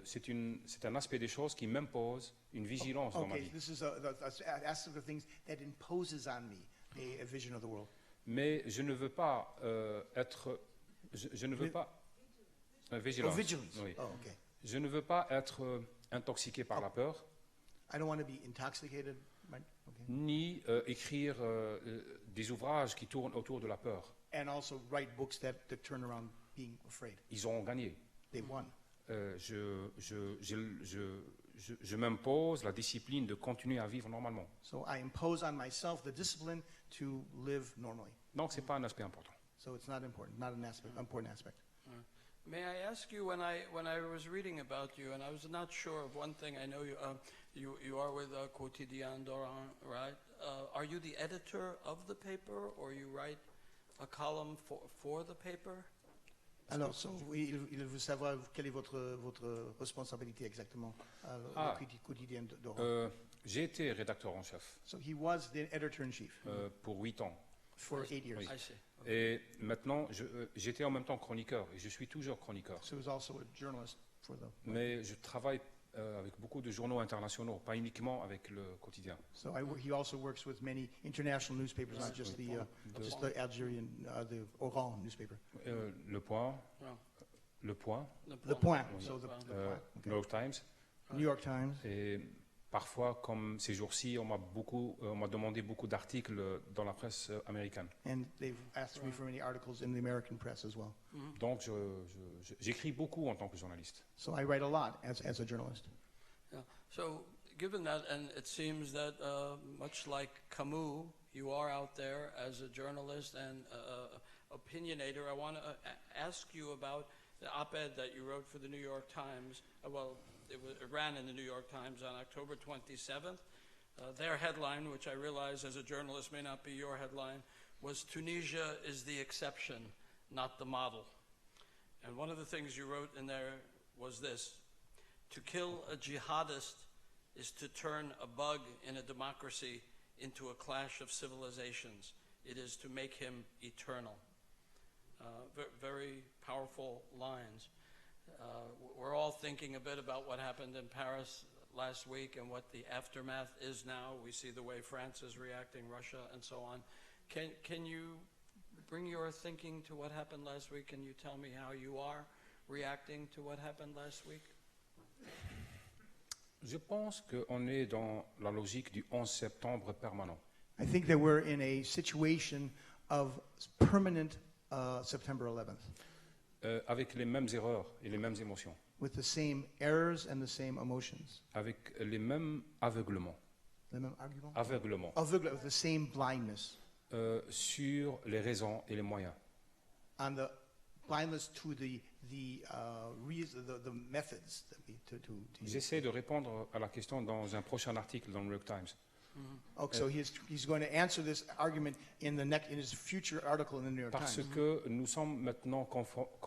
[SPEAKER 3] c'est un aspect des choses qui m'impose une vigilance dans ma
[SPEAKER 4] Okay,
[SPEAKER 3] vie.
[SPEAKER 4] this is an aspect of things that imposes on me a vision of the world.
[SPEAKER 3] Mais je ne veux pas je ne veux pas vigilance.
[SPEAKER 4] Oh, vigilance.
[SPEAKER 3] Oui.
[SPEAKER 4] Oh, okay.
[SPEAKER 3] Je ne veux pas être intoxiqué par la peur,
[SPEAKER 4] I don't want to be intoxicated. Right? Okay.
[SPEAKER 3] ni écrire des ouvrages qui tournent autour de la peur.
[SPEAKER 4] And also write books that turn around being afraid.
[SPEAKER 3] Ils ont gagné.
[SPEAKER 4] They won.
[SPEAKER 3] je m'impose la discipline de continuer à vivre normalement.
[SPEAKER 4] So I impose on myself the discipline to live normally.
[SPEAKER 3] Donc, ce n'est pas un aspect important.
[SPEAKER 4] So it's not important, not an aspect, important aspect.
[SPEAKER 2] May I ask you, when I was reading about you, and I was not sure of one thing. I know you are with Quotidien d'Oran, right? Are you the editor of the paper, or you write a column for the paper?
[SPEAKER 4] Alors, il veut savoir quelle est votre responsabilité exactement au quotidien d'Oran.
[SPEAKER 3] J'ai été rédacteur en chef
[SPEAKER 4] So he was the editor-in-chief
[SPEAKER 3] pour 8 ans.
[SPEAKER 4] for 8 years.
[SPEAKER 3] Oui.
[SPEAKER 2] I see.
[SPEAKER 3] Et maintenant, j'étais en même temps chroniqueur, et je suis toujours chroniqueur.
[SPEAKER 4] So he was also a journalist for the.
[SPEAKER 3] Mais je travaille avec beaucoup de journaux internationaux, pas uniquement avec le quotidien.
[SPEAKER 4] So he also works with many international newspapers, not just the Algerian, the Oran newspaper.
[SPEAKER 3] Le Point,
[SPEAKER 2] Well,
[SPEAKER 3] Le Point,
[SPEAKER 4] The Point.
[SPEAKER 2] Oui.
[SPEAKER 4] So the
[SPEAKER 3] New
[SPEAKER 4] Point.
[SPEAKER 3] York Times.
[SPEAKER 4] New York Times.
[SPEAKER 3] Et parfois, comme ces jours-ci, on m'a demandé beaucoup d'articles dans la presse américaine.
[SPEAKER 4] And they've asked me for many articles in the American press as well.
[SPEAKER 3] Donc, j'écris beaucoup en tant que journaliste.
[SPEAKER 4] So I write a lot as a journalist.
[SPEAKER 2] yeah. So, given that, and it seems that much like Camus, you are out there as a journalist and opinionator. I want to ask you about the op-ed that you wrote for the New York Times. It ran in the New York Times on October 27th. Their headline, which I realize as a journalist may not be your headline, was "Tunisia is the exception, not the model." And one of the things you wrote in there was this: "To kill a jihadist is to turn a bug in a democracy into a clash of civilizations. It is to make him eternal." Very powerful lines. We're all thinking a bit about what happened in Paris last week and what the aftermath is now. We see the way France is reacting, Russia, and so on. Can you bring your thinking to what happened last week? Can you tell me how you are reacting to what happened last week?
[SPEAKER 3] Je pense qu'on est dans la logique du 11 septembre permanent.
[SPEAKER 4] I think that we're in a situation of permanent September 11th,
[SPEAKER 3] Avec les mêmes erreurs et les mêmes émotions,
[SPEAKER 4] with the same errors and the same emotions.
[SPEAKER 3] avec les mêmes aveuglements,
[SPEAKER 4] The même argument?
[SPEAKER 3] aveuglements
[SPEAKER 4] The same blindness.
[SPEAKER 3] Sur les raisons et les moyens.
[SPEAKER 4] On the blindness to the methods that we to use.
[SPEAKER 3] J'essaie de répondre à la question dans un prochain article dans le New York Times.
[SPEAKER 4] Okay, so he's going to answer this argument in his future article in the New York
[SPEAKER 3] Parce
[SPEAKER 4] Times.
[SPEAKER 3] que nous sommes maintenant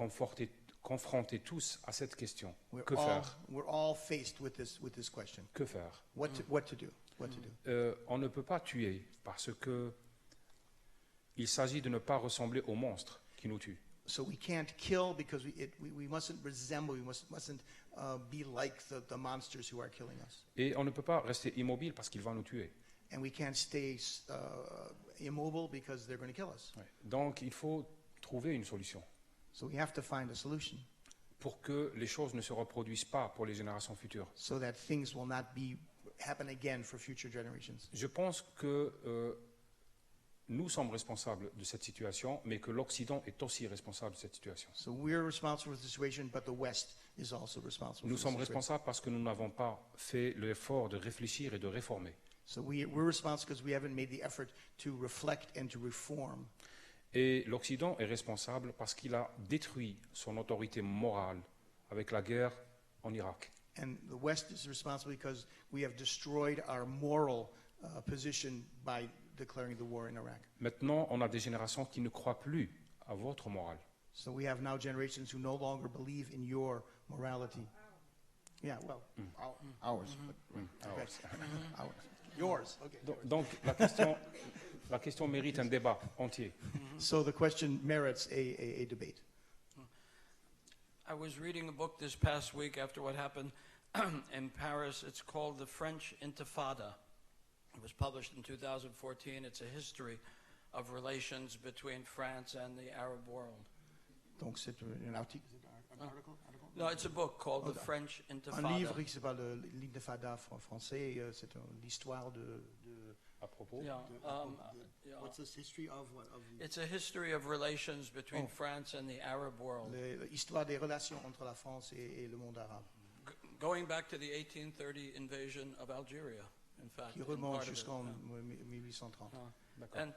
[SPEAKER 3] confrontés tous à cette question.
[SPEAKER 4] We're
[SPEAKER 3] Que
[SPEAKER 4] all,
[SPEAKER 3] faire?
[SPEAKER 4] we're all faced with this question.
[SPEAKER 3] Que faire?
[SPEAKER 4] What to do?
[SPEAKER 3] On ne peut pas tuer parce que il s'agit de ne pas ressembler aux monstres qui nous tuent.
[SPEAKER 4] So we can't kill because we mustn't resemble, we mustn't be like the monsters who are killing us.
[SPEAKER 3] Et on ne peut pas rester immobile parce qu'il va nous tuer.
[SPEAKER 4] And we can't stay immobile because they're going to kill us.
[SPEAKER 3] Ouais. Donc il faut trouver une solution
[SPEAKER 4] So we have to find a solution
[SPEAKER 3] pour que les choses ne se reproduisent pas pour les générations futures.
[SPEAKER 4] so that things will not happen again for future generations.
[SPEAKER 3] Je pense que nous sommes responsables de cette situation, mais que l'Occident est aussi responsable de cette situation.
[SPEAKER 4] So we're responsible for the situation, but the West is also responsible.
[SPEAKER 3] Nous
[SPEAKER 4] for
[SPEAKER 3] sommes
[SPEAKER 4] the situation.
[SPEAKER 3] responsables parce que nous n'avons pas fait l'effort de réfléchir et de réformer.
[SPEAKER 4] So we're responsible because we haven't made the effort to reflect and to reform.
[SPEAKER 3] Et l'Occident est responsable parce qu'il a détruit son autorité morale avec la guerre en Irak.
[SPEAKER 4] And the West is responsible because we have destroyed our moral position by declaring the war in Iraq.
[SPEAKER 3] Maintenant, on a des générations qui ne croient plus à votre morale.
[SPEAKER 4] So we have now generations who no longer believe in your morality. Yeah, well, ours. But, okay. Ours. Yours. Okay.
[SPEAKER 3] Donc la question mérite un débat entier.
[SPEAKER 4] So the question merits a debate.
[SPEAKER 2] I was reading a book this past week after what happened in Paris. It's called The French Intifada. It was published in 2014. It's a history of relations between France and the Arab world.
[SPEAKER 4] Donc c'est un article.
[SPEAKER 2] No, it's a book called The French
[SPEAKER 4] Un
[SPEAKER 2] Intifada.
[SPEAKER 4] livre qui s'appelle l'Intifada français. C'est l'histoire de.
[SPEAKER 3] À propos.
[SPEAKER 2] Yeah, yeah.
[SPEAKER 4] What's this history of?
[SPEAKER 2] It's a history of relations between France and the Arab world.
[SPEAKER 4] L'histoire des relations entre la France et le monde arabe.
[SPEAKER 2] going back to the 1830 invasion of Algeria, in fact.
[SPEAKER 4] qui
[SPEAKER 2] in
[SPEAKER 4] remonte
[SPEAKER 2] part of it,
[SPEAKER 4] jusqu'en
[SPEAKER 2] yeah.
[SPEAKER 4] 1830.
[SPEAKER 3] D'accord.
[SPEAKER 2] And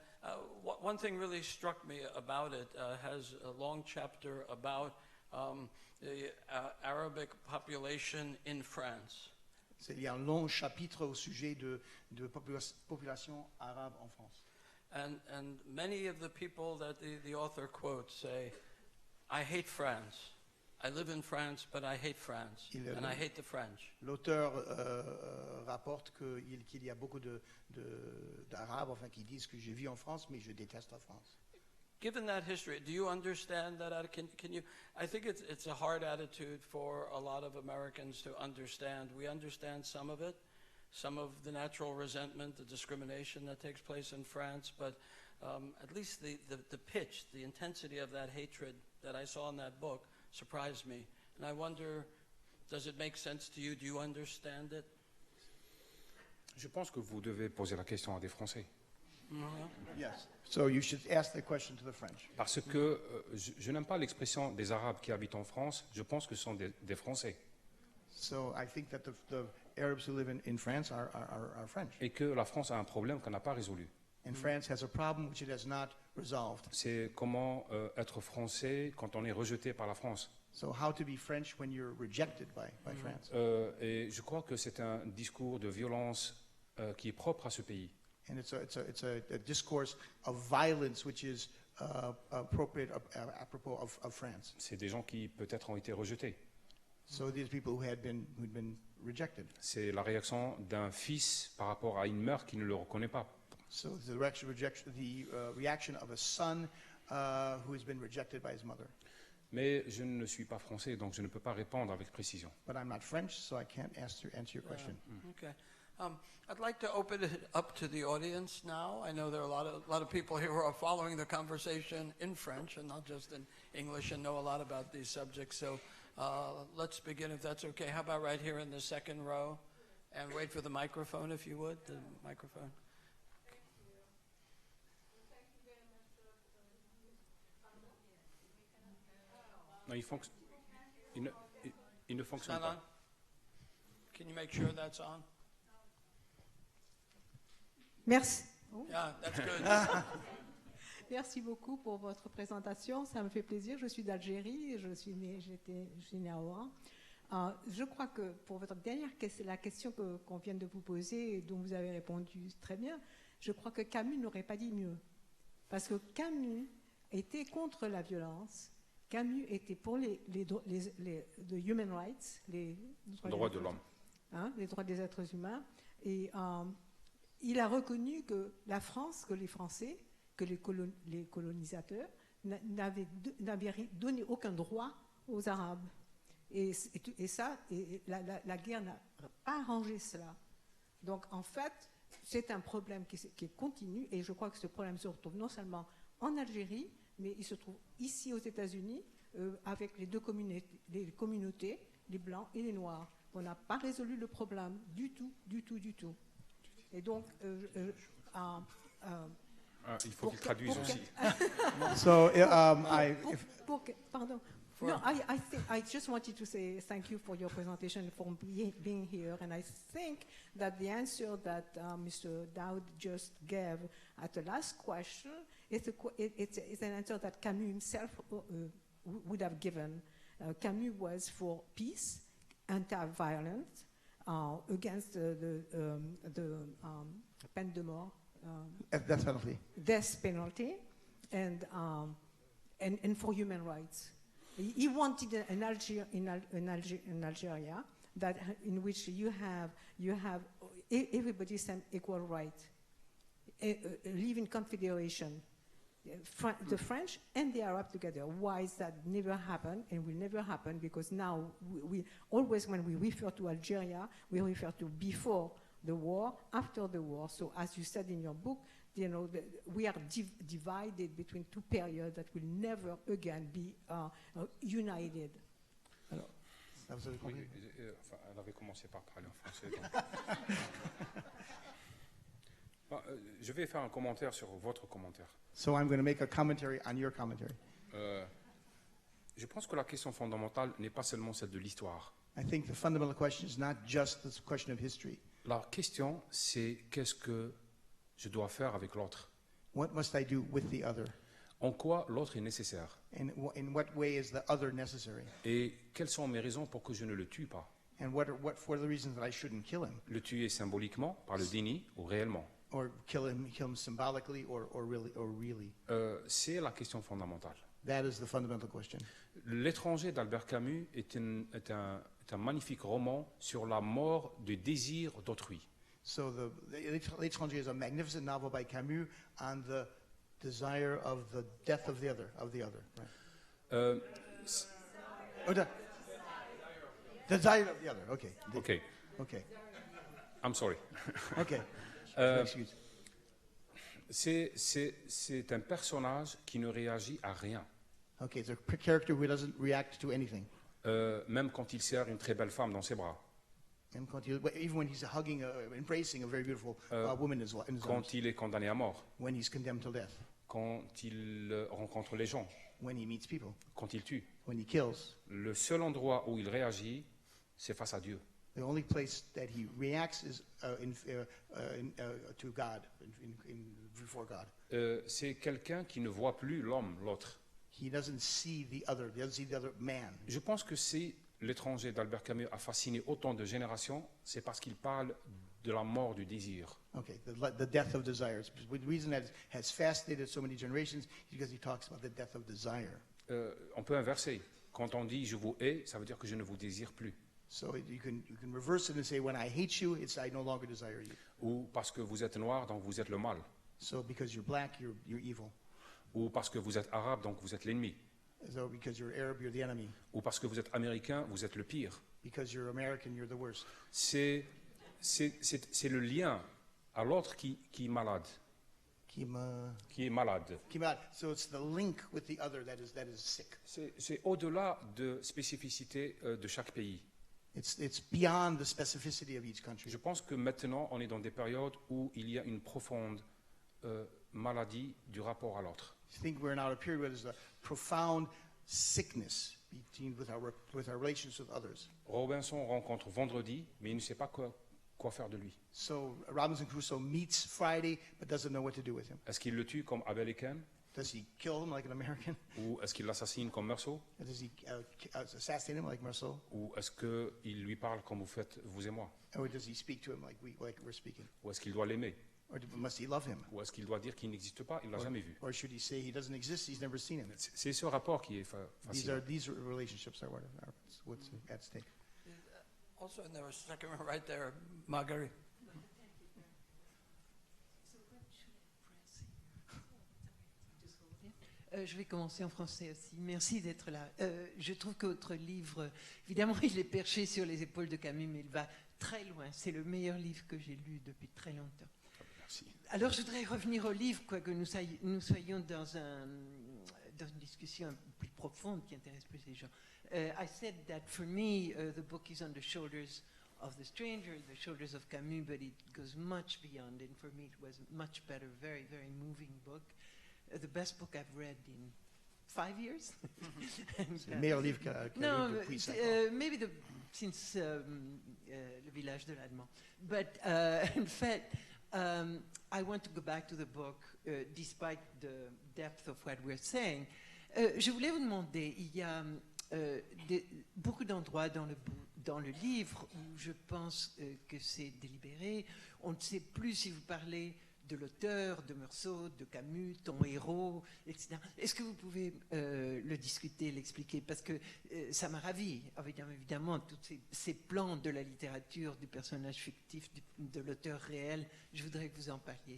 [SPEAKER 2] one thing really struck me about it has a long chapter about the Arabic population in France.
[SPEAKER 4] Il y a un long chapitre au sujet de population arabe en France.
[SPEAKER 2] And many of the people that the author quotes say, I hate France. I live in France, but I hate France. And I hate the French.
[SPEAKER 4] L'auteur rapporte qu'il y a beaucoup d'Arabes qui disent que je vis en France, mais je déteste la France.
[SPEAKER 2] Given that history, do you understand that? Can you? I think it's a hard attitude for a lot of Americans to understand. We understand some of it, some of the natural resentment, the discrimination that takes place in France, but at least the pitch, the intensity of that hatred that I saw in that book surprised me. And I wonder, does it make sense to you? Do you understand it?
[SPEAKER 3] Je pense que vous devez poser la question à des Français.
[SPEAKER 4] Yes. So you should ask the question to the French.
[SPEAKER 3] Parce que je n'aime pas l'expression des Arabes qui habitent en France, je pense que ce sont des Français.
[SPEAKER 4] So I think that the Arabs who live in France are French.
[SPEAKER 3] Et que la France a un problème qu'elle n'a pas résolu.
[SPEAKER 4] And France has a problem which it has not resolved.
[SPEAKER 3] C'est comment être Français quand on est rejeté par la France.
[SPEAKER 4] So how to be French when you're rejected by France.
[SPEAKER 3] Et je crois que c'est un discours de violence qui est propre à ce pays.
[SPEAKER 4] And it's a discourse of violence which is appropriate apropos of France.
[SPEAKER 3] C'est des gens qui peut-être ont été rejetés.
[SPEAKER 4] So these people who'd been rejected.
[SPEAKER 3] C'est la réaction d'un fils par rapport à une mère qui ne le reconnaît pas.
[SPEAKER 4] So the reaction of a son who has been rejected by his mother.
[SPEAKER 3] Mais je ne suis pas français, donc je ne peux pas répondre avec précision.
[SPEAKER 4] But I'm not French, so I can't answer your question.
[SPEAKER 2] Okay. I'd like to open it up to the audience now. I know there are a lot of people here who are following the conversation in French and not just in English and know a lot about these subjects. So let's begin, if that's okay. How about right here in the second row? And wait for the microphone, if you would, the microphone.
[SPEAKER 3] Non, il ne
[SPEAKER 2] It's
[SPEAKER 3] fonctionne
[SPEAKER 2] not on?
[SPEAKER 3] pas.
[SPEAKER 2] Can you make sure that's on?
[SPEAKER 5] Merci.
[SPEAKER 2] Yeah, that's good.
[SPEAKER 5] Merci beaucoup pour votre présentation. Ça me fait plaisir. Je suis d'Algérie. Je suis née à Oran. Je crois que pour votre dernière question, la question qu'on vient de vous poser et dont vous avez répondu très bien, je crois que Camus n'aurait pas dit mieux. Parce que Camus était contre la violence. Camus était pour les human rights, les
[SPEAKER 3] Droits de l'homme.
[SPEAKER 5] Les droits des êtres humains. Et il a reconnu que la France, que les Français, que les colonisateurs n'avaient donné aucun droit aux Arabes. Et la guerre n'a pas arrangé cela. Donc en fait, c'est un problème qui continue, et je crois que ce problème se retrouve non seulement en Algérie, mais il se trouve ici aux États-Unis, avec les deux communautés, les Blancs et les Noirs. On n'a pas résolu le problème du tout. Et donc,
[SPEAKER 3] il faut qu'il traduise aussi.
[SPEAKER 4] So
[SPEAKER 5] pardon. No, I just wanted to say thank you for your presentation, for being here, and I think that the answer that Mr. Dowd just gave at the last question it's an answer that Camus himself would have given. Camus was for peace, anti-violence, against the peine de mort, death penalty, and for human rights. He wanted an Algeria that in which you have everybody same equal right, live in confederation, the French and the Arab together. Why is that never happened and will never happen? Because now we always, when we refer to Algeria, we refer to before the war, after the war. So as you said in your book, you know, we are divided between two periods that will never again be united.
[SPEAKER 4] Alors, ça vous avez
[SPEAKER 3] Oui,
[SPEAKER 4] compris?
[SPEAKER 3] elle avait commencé par parler en français. Je vais faire un commentaire sur votre commentaire.
[SPEAKER 4] So I'm going to make a commentary on your commentary.
[SPEAKER 3] Je pense que la question fondamentale n'est pas seulement celle de l'histoire.
[SPEAKER 4] I think the fundamental question is not just the question of history.
[SPEAKER 3] La question, c'est qu'est-ce que je dois faire avec l'autre?
[SPEAKER 4] What must I do with the other?
[SPEAKER 3] En quoi l'autre est nécessaire?
[SPEAKER 4] And in what way is the other necessary?
[SPEAKER 3] Et quelles sont mes raisons pour que je ne le tue pas?
[SPEAKER 4] And what are the reasons that I shouldn't kill him?
[SPEAKER 3] Le tuer symboliquement, par le déni, ou réellement?
[SPEAKER 4] Or kill him symbolically or really?
[SPEAKER 3] C'est la question fondamentale.
[SPEAKER 4] That is the fundamental question.
[SPEAKER 3] L'étranger d'Albert Camus est un magnifique roman sur la mort du désir d'autrui.
[SPEAKER 4] So L'Étranger is a magnificent novel by Camus on the desire of the death of the other, right?
[SPEAKER 3] Euh,
[SPEAKER 4] Oh, the desire of the other, okay.
[SPEAKER 3] ok,
[SPEAKER 4] Okay,
[SPEAKER 3] I'm sorry.
[SPEAKER 4] okay. Excuse.
[SPEAKER 3] C'est un personnage qui ne réagit à rien,
[SPEAKER 4] Okay, it's a character who doesn't react to anything.
[SPEAKER 3] même quand il serre une très belle femme dans ses bras,
[SPEAKER 4] Even when he's hugging, embracing a very beautiful woman in his arms,
[SPEAKER 3] quand il est condamné à mort,
[SPEAKER 4] when he's condemned to death,
[SPEAKER 3] quand il rencontre les gens,
[SPEAKER 4] when he meets people,
[SPEAKER 3] quand il tue.
[SPEAKER 4] when he kills.
[SPEAKER 3] Le seul endroit où il réagit, c'est face à Dieu.
[SPEAKER 4] The only place that he reacts is to God, before God.
[SPEAKER 3] C'est quelqu'un qui ne voit plus l'homme, l'autre.
[SPEAKER 4] He doesn't see the other. He doesn't see the other man.
[SPEAKER 3] Je pense que si l'étranger d'Albert Camus a fasciné autant de générations, c'est parce qu'il parle de la mort du désir.
[SPEAKER 4] Okay, the death of desires. The reason that has fascinated so many generations is because he talks about the death of desire.
[SPEAKER 3] On peut inverser. Quand on dit « je vous hais », ça veut dire que je ne vous désire plus.
[SPEAKER 4] So you can reverse it and say, when I hate you, it's I no longer desire you.
[SPEAKER 3] Ou parce que vous êtes noir, donc vous êtes le mal.
[SPEAKER 4] So because you're black, you're evil.
[SPEAKER 3] Ou parce que vous êtes arabe, donc vous êtes l'ennemi.
[SPEAKER 4] So because you're Arab, you're the enemy.
[SPEAKER 3] Ou parce que vous êtes américain, vous êtes le pire.
[SPEAKER 4] Because you're American, you're the worst.
[SPEAKER 3] C'est le lien à l'autre qui est malade. Qui est malade.
[SPEAKER 4] So it's the link with the other that is sick.
[SPEAKER 3] C'est au-delà de spécificité de chaque pays.
[SPEAKER 4] It's beyond the specificity of each country.
[SPEAKER 3] Je pense que maintenant, on est dans des périodes où il y a une profonde maladie du rapport à l'autre.
[SPEAKER 4] I think we're now at a period where there's a profound sickness with our relations with others.
[SPEAKER 3] Robinson rencontre vendredi, mais il ne sait pas quoi faire de lui.
[SPEAKER 4] So Robinson Crusoe meets Friday, but doesn't know what to do with him.
[SPEAKER 3] Est-ce qu'il le tue comme Abel et Cain,
[SPEAKER 4] Does he kill him like an American?
[SPEAKER 3] ou est-ce qu'il l'assassine comme Meursault,
[SPEAKER 4] Or does he assassinate him like Marceau?
[SPEAKER 3] ou est-ce qu'il lui parle comme vous faites vous et moi,
[SPEAKER 4] Or does he speak to him like we're speaking?
[SPEAKER 3] ou est-ce qu'il doit l'aimer,
[SPEAKER 4] Or must he love him?
[SPEAKER 3] ou est-ce qu'il doit dire qu'il n'existe pas, il l'a jamais vu.
[SPEAKER 4] Or should he say he doesn't exist, he's never seen him?
[SPEAKER 3] C'est ce rapport qui est facile.
[SPEAKER 4] These relationships are what's at stake.
[SPEAKER 2] Also, and there was a second one right there, Marguerite.
[SPEAKER 6] Je vais commencer en français aussi. Merci d'être là. Je trouve que votre livre, évidemment, il est perché sur les épaules de Camus, mais il va très loin. C'est le meilleur livre que j'ai lu depuis très longtemps.
[SPEAKER 3] Merci.
[SPEAKER 6] Alors, je voudrais revenir au livre, quoique nous soyons dans une discussion plus profonde qui intéresse plus les gens. I said that for me, the book is on the shoulders of the stranger, the shoulders of Camus, but it goes much beyond. And for me, it was much better, very, very moving book. The best book I've read in 5 years.
[SPEAKER 4] C'est le meilleur livre qu'a
[SPEAKER 6] No,
[SPEAKER 4] lu depuis 5 ans.
[SPEAKER 6] maybe since Le Village de l'Allemand. But in fact, I want to go back to the book, despite the depth of what we're saying. Je voulais vous demander, il y a beaucoup d'endroits dans le livre où je pense que c'est délibéré. On ne sait plus si vous parlez de l'auteur, de Meursault, de Camus, ton héros, etc. Est-ce que vous pouvez le discuter, l'expliquer? Parce que ça m'a ravi, évidemment, tous ces plans de la littérature, du personnage fictif, de l'auteur réel. Je voudrais que vous en parliez.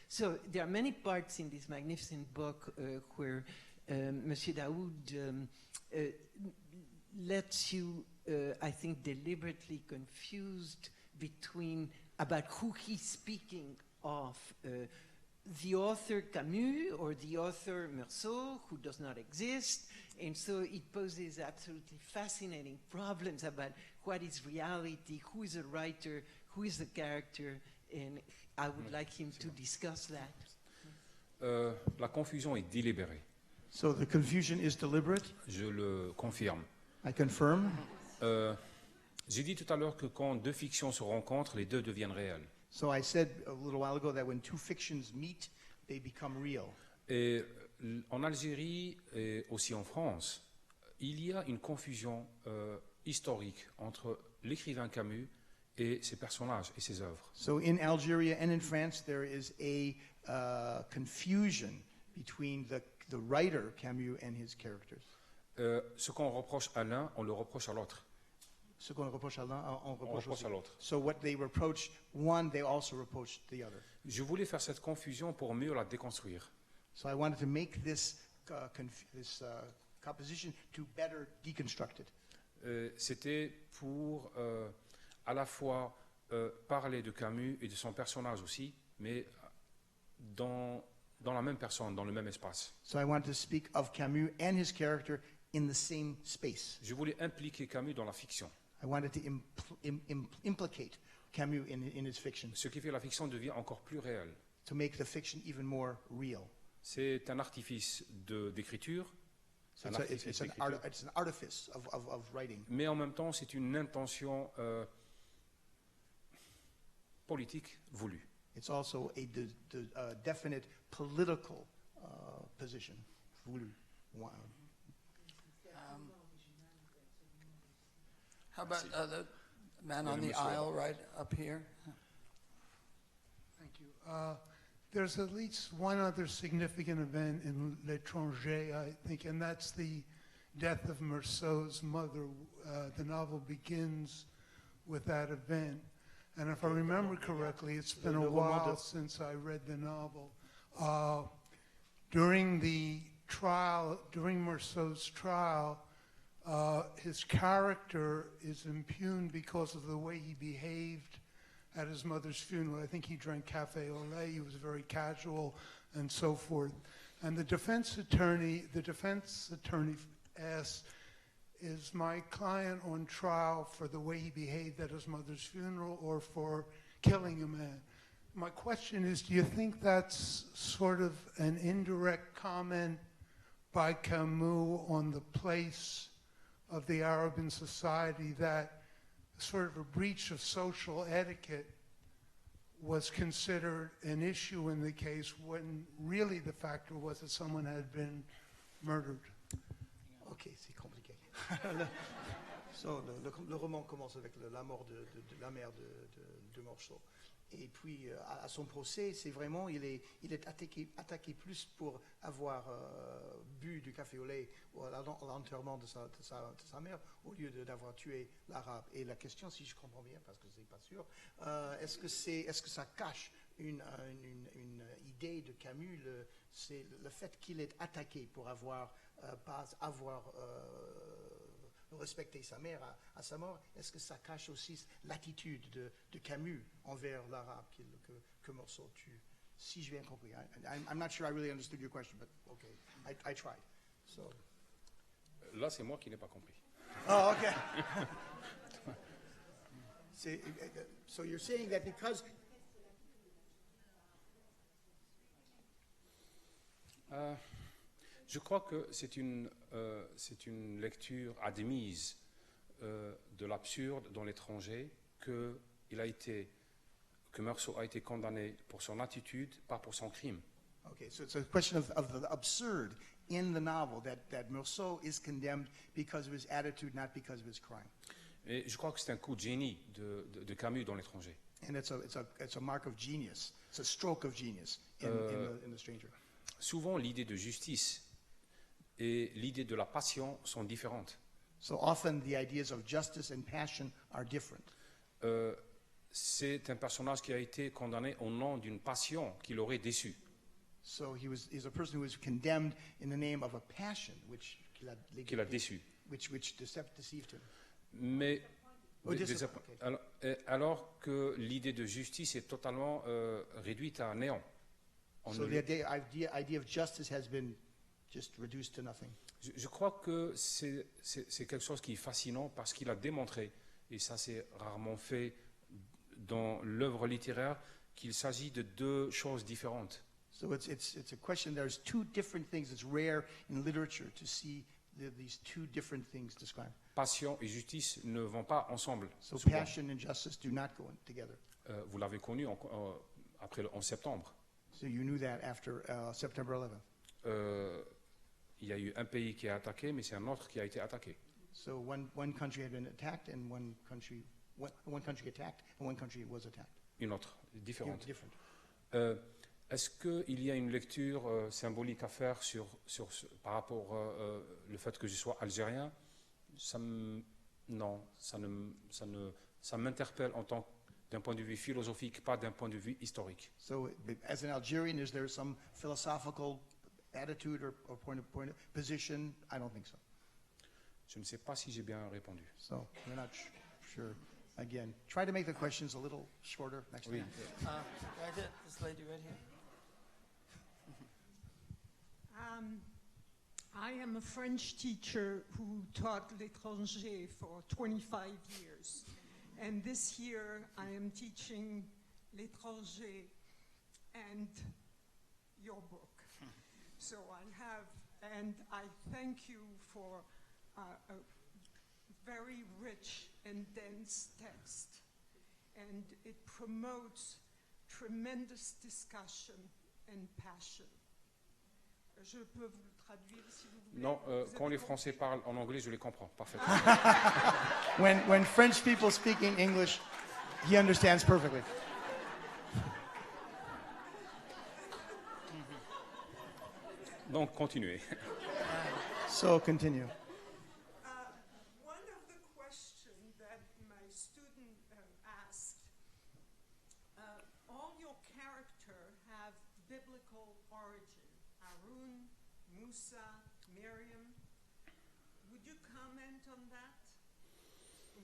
[SPEAKER 6] So, there are many parts in this magnificent book where Monsieur Daoud lets you, I think, deliberately confused about who he's speaking of, the author Camus or the author Meursault, who does not exist. And so it poses absolutely fascinating problems about what is reality, who is a writer, who is the character, and I would like him to discuss that.
[SPEAKER 3] La confusion est délibérée,
[SPEAKER 4] So the confusion is deliberate.
[SPEAKER 3] je le confirme.
[SPEAKER 4] I confirm.
[SPEAKER 3] J'ai dit tout à l'heure que quand deux fictions se rencontrent, les deux deviennent réelles.
[SPEAKER 4] So I said a little while ago that when two fictions meet, they become real.
[SPEAKER 3] Et en Algérie et aussi en France, il y a une confusion historique entre l'écrivain Camus et ses personnages et ses œuvres.
[SPEAKER 4] So in Algeria and in France, there is a confusion between the writer Camus and his characters.
[SPEAKER 3] Ce qu'on reproche à l'un, on le reproche à l'autre.
[SPEAKER 4] Ce qu'on reproche à l'un, on
[SPEAKER 3] On
[SPEAKER 4] reproche
[SPEAKER 3] reproche
[SPEAKER 4] aussi.
[SPEAKER 3] à l'autre.
[SPEAKER 4] So what they reproach one, they also reproach the other.
[SPEAKER 3] Je voulais faire cette confusion pour mieux la déconstruire.
[SPEAKER 4] So I wanted to make this composition to better deconstruct it.
[SPEAKER 3] C'était pour à la fois parler de Camus et de son personnage aussi, mais dans la même personne, dans le même espace.
[SPEAKER 4] So I wanted to speak of Camus and his character in the same space.
[SPEAKER 3] Je voulais impliquer Camus dans la fiction.
[SPEAKER 4] I wanted to implicate Camus in his fiction,
[SPEAKER 3] Ce qui fait la fiction devient encore plus réelle.
[SPEAKER 4] to make the fiction even more real.
[SPEAKER 3] C'est un artifice d'écriture,
[SPEAKER 4] So
[SPEAKER 3] un
[SPEAKER 4] it's
[SPEAKER 3] artifice d'écriture,
[SPEAKER 4] it's an artifice of writing.
[SPEAKER 3] mais en même temps, c'est une intention politique voulue.
[SPEAKER 4] It's also a definite political position. Voulu. Wow.
[SPEAKER 2] How about the man on
[SPEAKER 3] Madame
[SPEAKER 2] the
[SPEAKER 3] Michel.
[SPEAKER 2] aisle right up here?
[SPEAKER 7] Thank you. There's at least one other significant event in L'Étranger, I think, and that's the death of Meursault's mother. The novel begins with that event. And if I remember correctly, it's been a while since I read the novel. During the trial, during Meursault's trial, his character is impugned because of the way he behaved at his mother's funeral. I think he drank cafe au lait, he was very casual and so forth. And the defense attorney asked, is my client on trial for the way he behaved at his mother's funeral or for killing a man? My question is, do you think that's sort of an indirect comment by Camus on the place of the Arab in society, that sort of a breach of social etiquette was considered an issue in the case when really the factor was that someone had been murdered?
[SPEAKER 4] Ok, c'est compliqué. So, le roman commence avec la mort de la mère de Meursault. Et puis, à son procès, c'est vraiment, il est attaqué plus pour avoir bu du café au lait à l'enterrement de sa mère, au lieu d'avoir tué l'arabe. Et la question, si je comprends bien, parce que c'est pas sûr, est-ce que ça cache une idée de Camus, c'est le fait qu'il est attaqué pour pas avoir respecter sa mère à sa mort, est-ce que ça cache aussi l'attitude de Camus envers l'arabe que Meursault tue? Si j'ai bien compris. I'm not sure I really understood your question, but okay, I tried. So.
[SPEAKER 3] Là, c'est moi qui n'ai pas compris.
[SPEAKER 4] Oh, okay. So you're saying that because...
[SPEAKER 3] Je crois que c'est une lecture admise de l'absurde dans l'étranger, que Meursault a été condamné pour son attitude, pas pour son crime.
[SPEAKER 4] Okay, so it's a question of the absurd in the novel, that Meursault is condemned because of his attitude, not because of his crime.
[SPEAKER 3] Et je crois que c'est un coup de génie de Camus dans l'étranger.
[SPEAKER 4] And it's a mark of genius. It's a stroke of genius in the Stranger.
[SPEAKER 3] Souvent, l'idée de justice et l'idée de la passion sont différentes.
[SPEAKER 4] So often the ideas of justice and passion are different.
[SPEAKER 3] C'est un personnage qui a été condamné au nom d'une passion qui l'aurait déçu.
[SPEAKER 4] So he's a person who was condemned in the name of a passion which
[SPEAKER 3] Qui l'a déçu.
[SPEAKER 4] which deceived him.
[SPEAKER 3] Mais
[SPEAKER 4] Oh, disappointed.
[SPEAKER 3] alors que l'idée de justice est totalement réduite à néant.
[SPEAKER 4] So the idea of justice has been just reduced to nothing.
[SPEAKER 3] Je crois que c'est quelque chose qui est fascinant parce qu'il a démontré, et ça c'est rarement fait dans l'œuvre littéraire, qu'il s'agit de deux choses différentes.
[SPEAKER 4] So it's a question. There's two different things. It's rare in literature to see these two different things described.
[SPEAKER 3] passion et justice ne vont pas ensemble.
[SPEAKER 4] So
[SPEAKER 3] souvent.
[SPEAKER 4] passion and justice do not go together.
[SPEAKER 3] Vous l'avez connu après le 11 septembre.
[SPEAKER 4] So you knew that after September 11th.
[SPEAKER 3] Il y a eu un pays qui a attaqué, mais c'est un autre qui a été attaqué.
[SPEAKER 4] So one country had been attacked, and one country attacked, and one country was attacked.
[SPEAKER 3] Une autre, différente.
[SPEAKER 4] Different.
[SPEAKER 3] Est-ce qu'il y a une lecture symbolique à faire par rapport le fait que je sois algérien? Non, ça m'interpelle d'un point de vue philosophique, pas d'un point de vue historique.
[SPEAKER 4] So, as an Algerian, is there some philosophical attitude or point of position? I don't think so.
[SPEAKER 3] Je ne sais pas si j'ai bien répondu.
[SPEAKER 4] So we're not sure. Again, try to make the questions a little shorter next
[SPEAKER 3] Oui.
[SPEAKER 4] time.
[SPEAKER 2] This lady right here.
[SPEAKER 8] I am a French teacher who taught l'étranger for 25 years. And this year I am teaching l'étranger and your book. So and I thank you for a very rich and dense text. And it promotes tremendous discussion and passion. Je peux vous le traduire si vous voulez.
[SPEAKER 3] Non,
[SPEAKER 8] Vous
[SPEAKER 3] quand
[SPEAKER 8] avez
[SPEAKER 3] les Français parlent en anglais, je les comprends parfaitement.
[SPEAKER 4] When French people speak in English, he understands perfectly.
[SPEAKER 3] Donc, continuez.
[SPEAKER 4] So continue.
[SPEAKER 8] One of the questions that my student asked, all your characters have biblical origin. Harun, Musa, Miriam. Would you comment on that?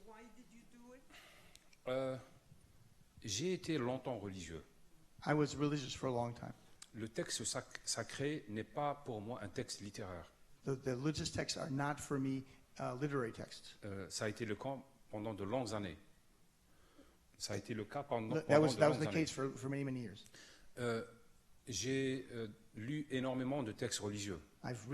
[SPEAKER 8] Why did you do it?
[SPEAKER 3] J'ai été longtemps religieux.
[SPEAKER 4] I was religious for a long time.
[SPEAKER 3] Le texte sacré n'est pas pour moi un texte littéraire.
[SPEAKER 4] The religious texts are not for me literary texts.
[SPEAKER 3] Ça a été le cas pendant de longues années. Ça a été le cas pendant
[SPEAKER 4] That was
[SPEAKER 3] de
[SPEAKER 4] the
[SPEAKER 3] longues années.
[SPEAKER 4] case for many years.
[SPEAKER 3] J'ai lu énormément de textes religieux.
[SPEAKER 4] I've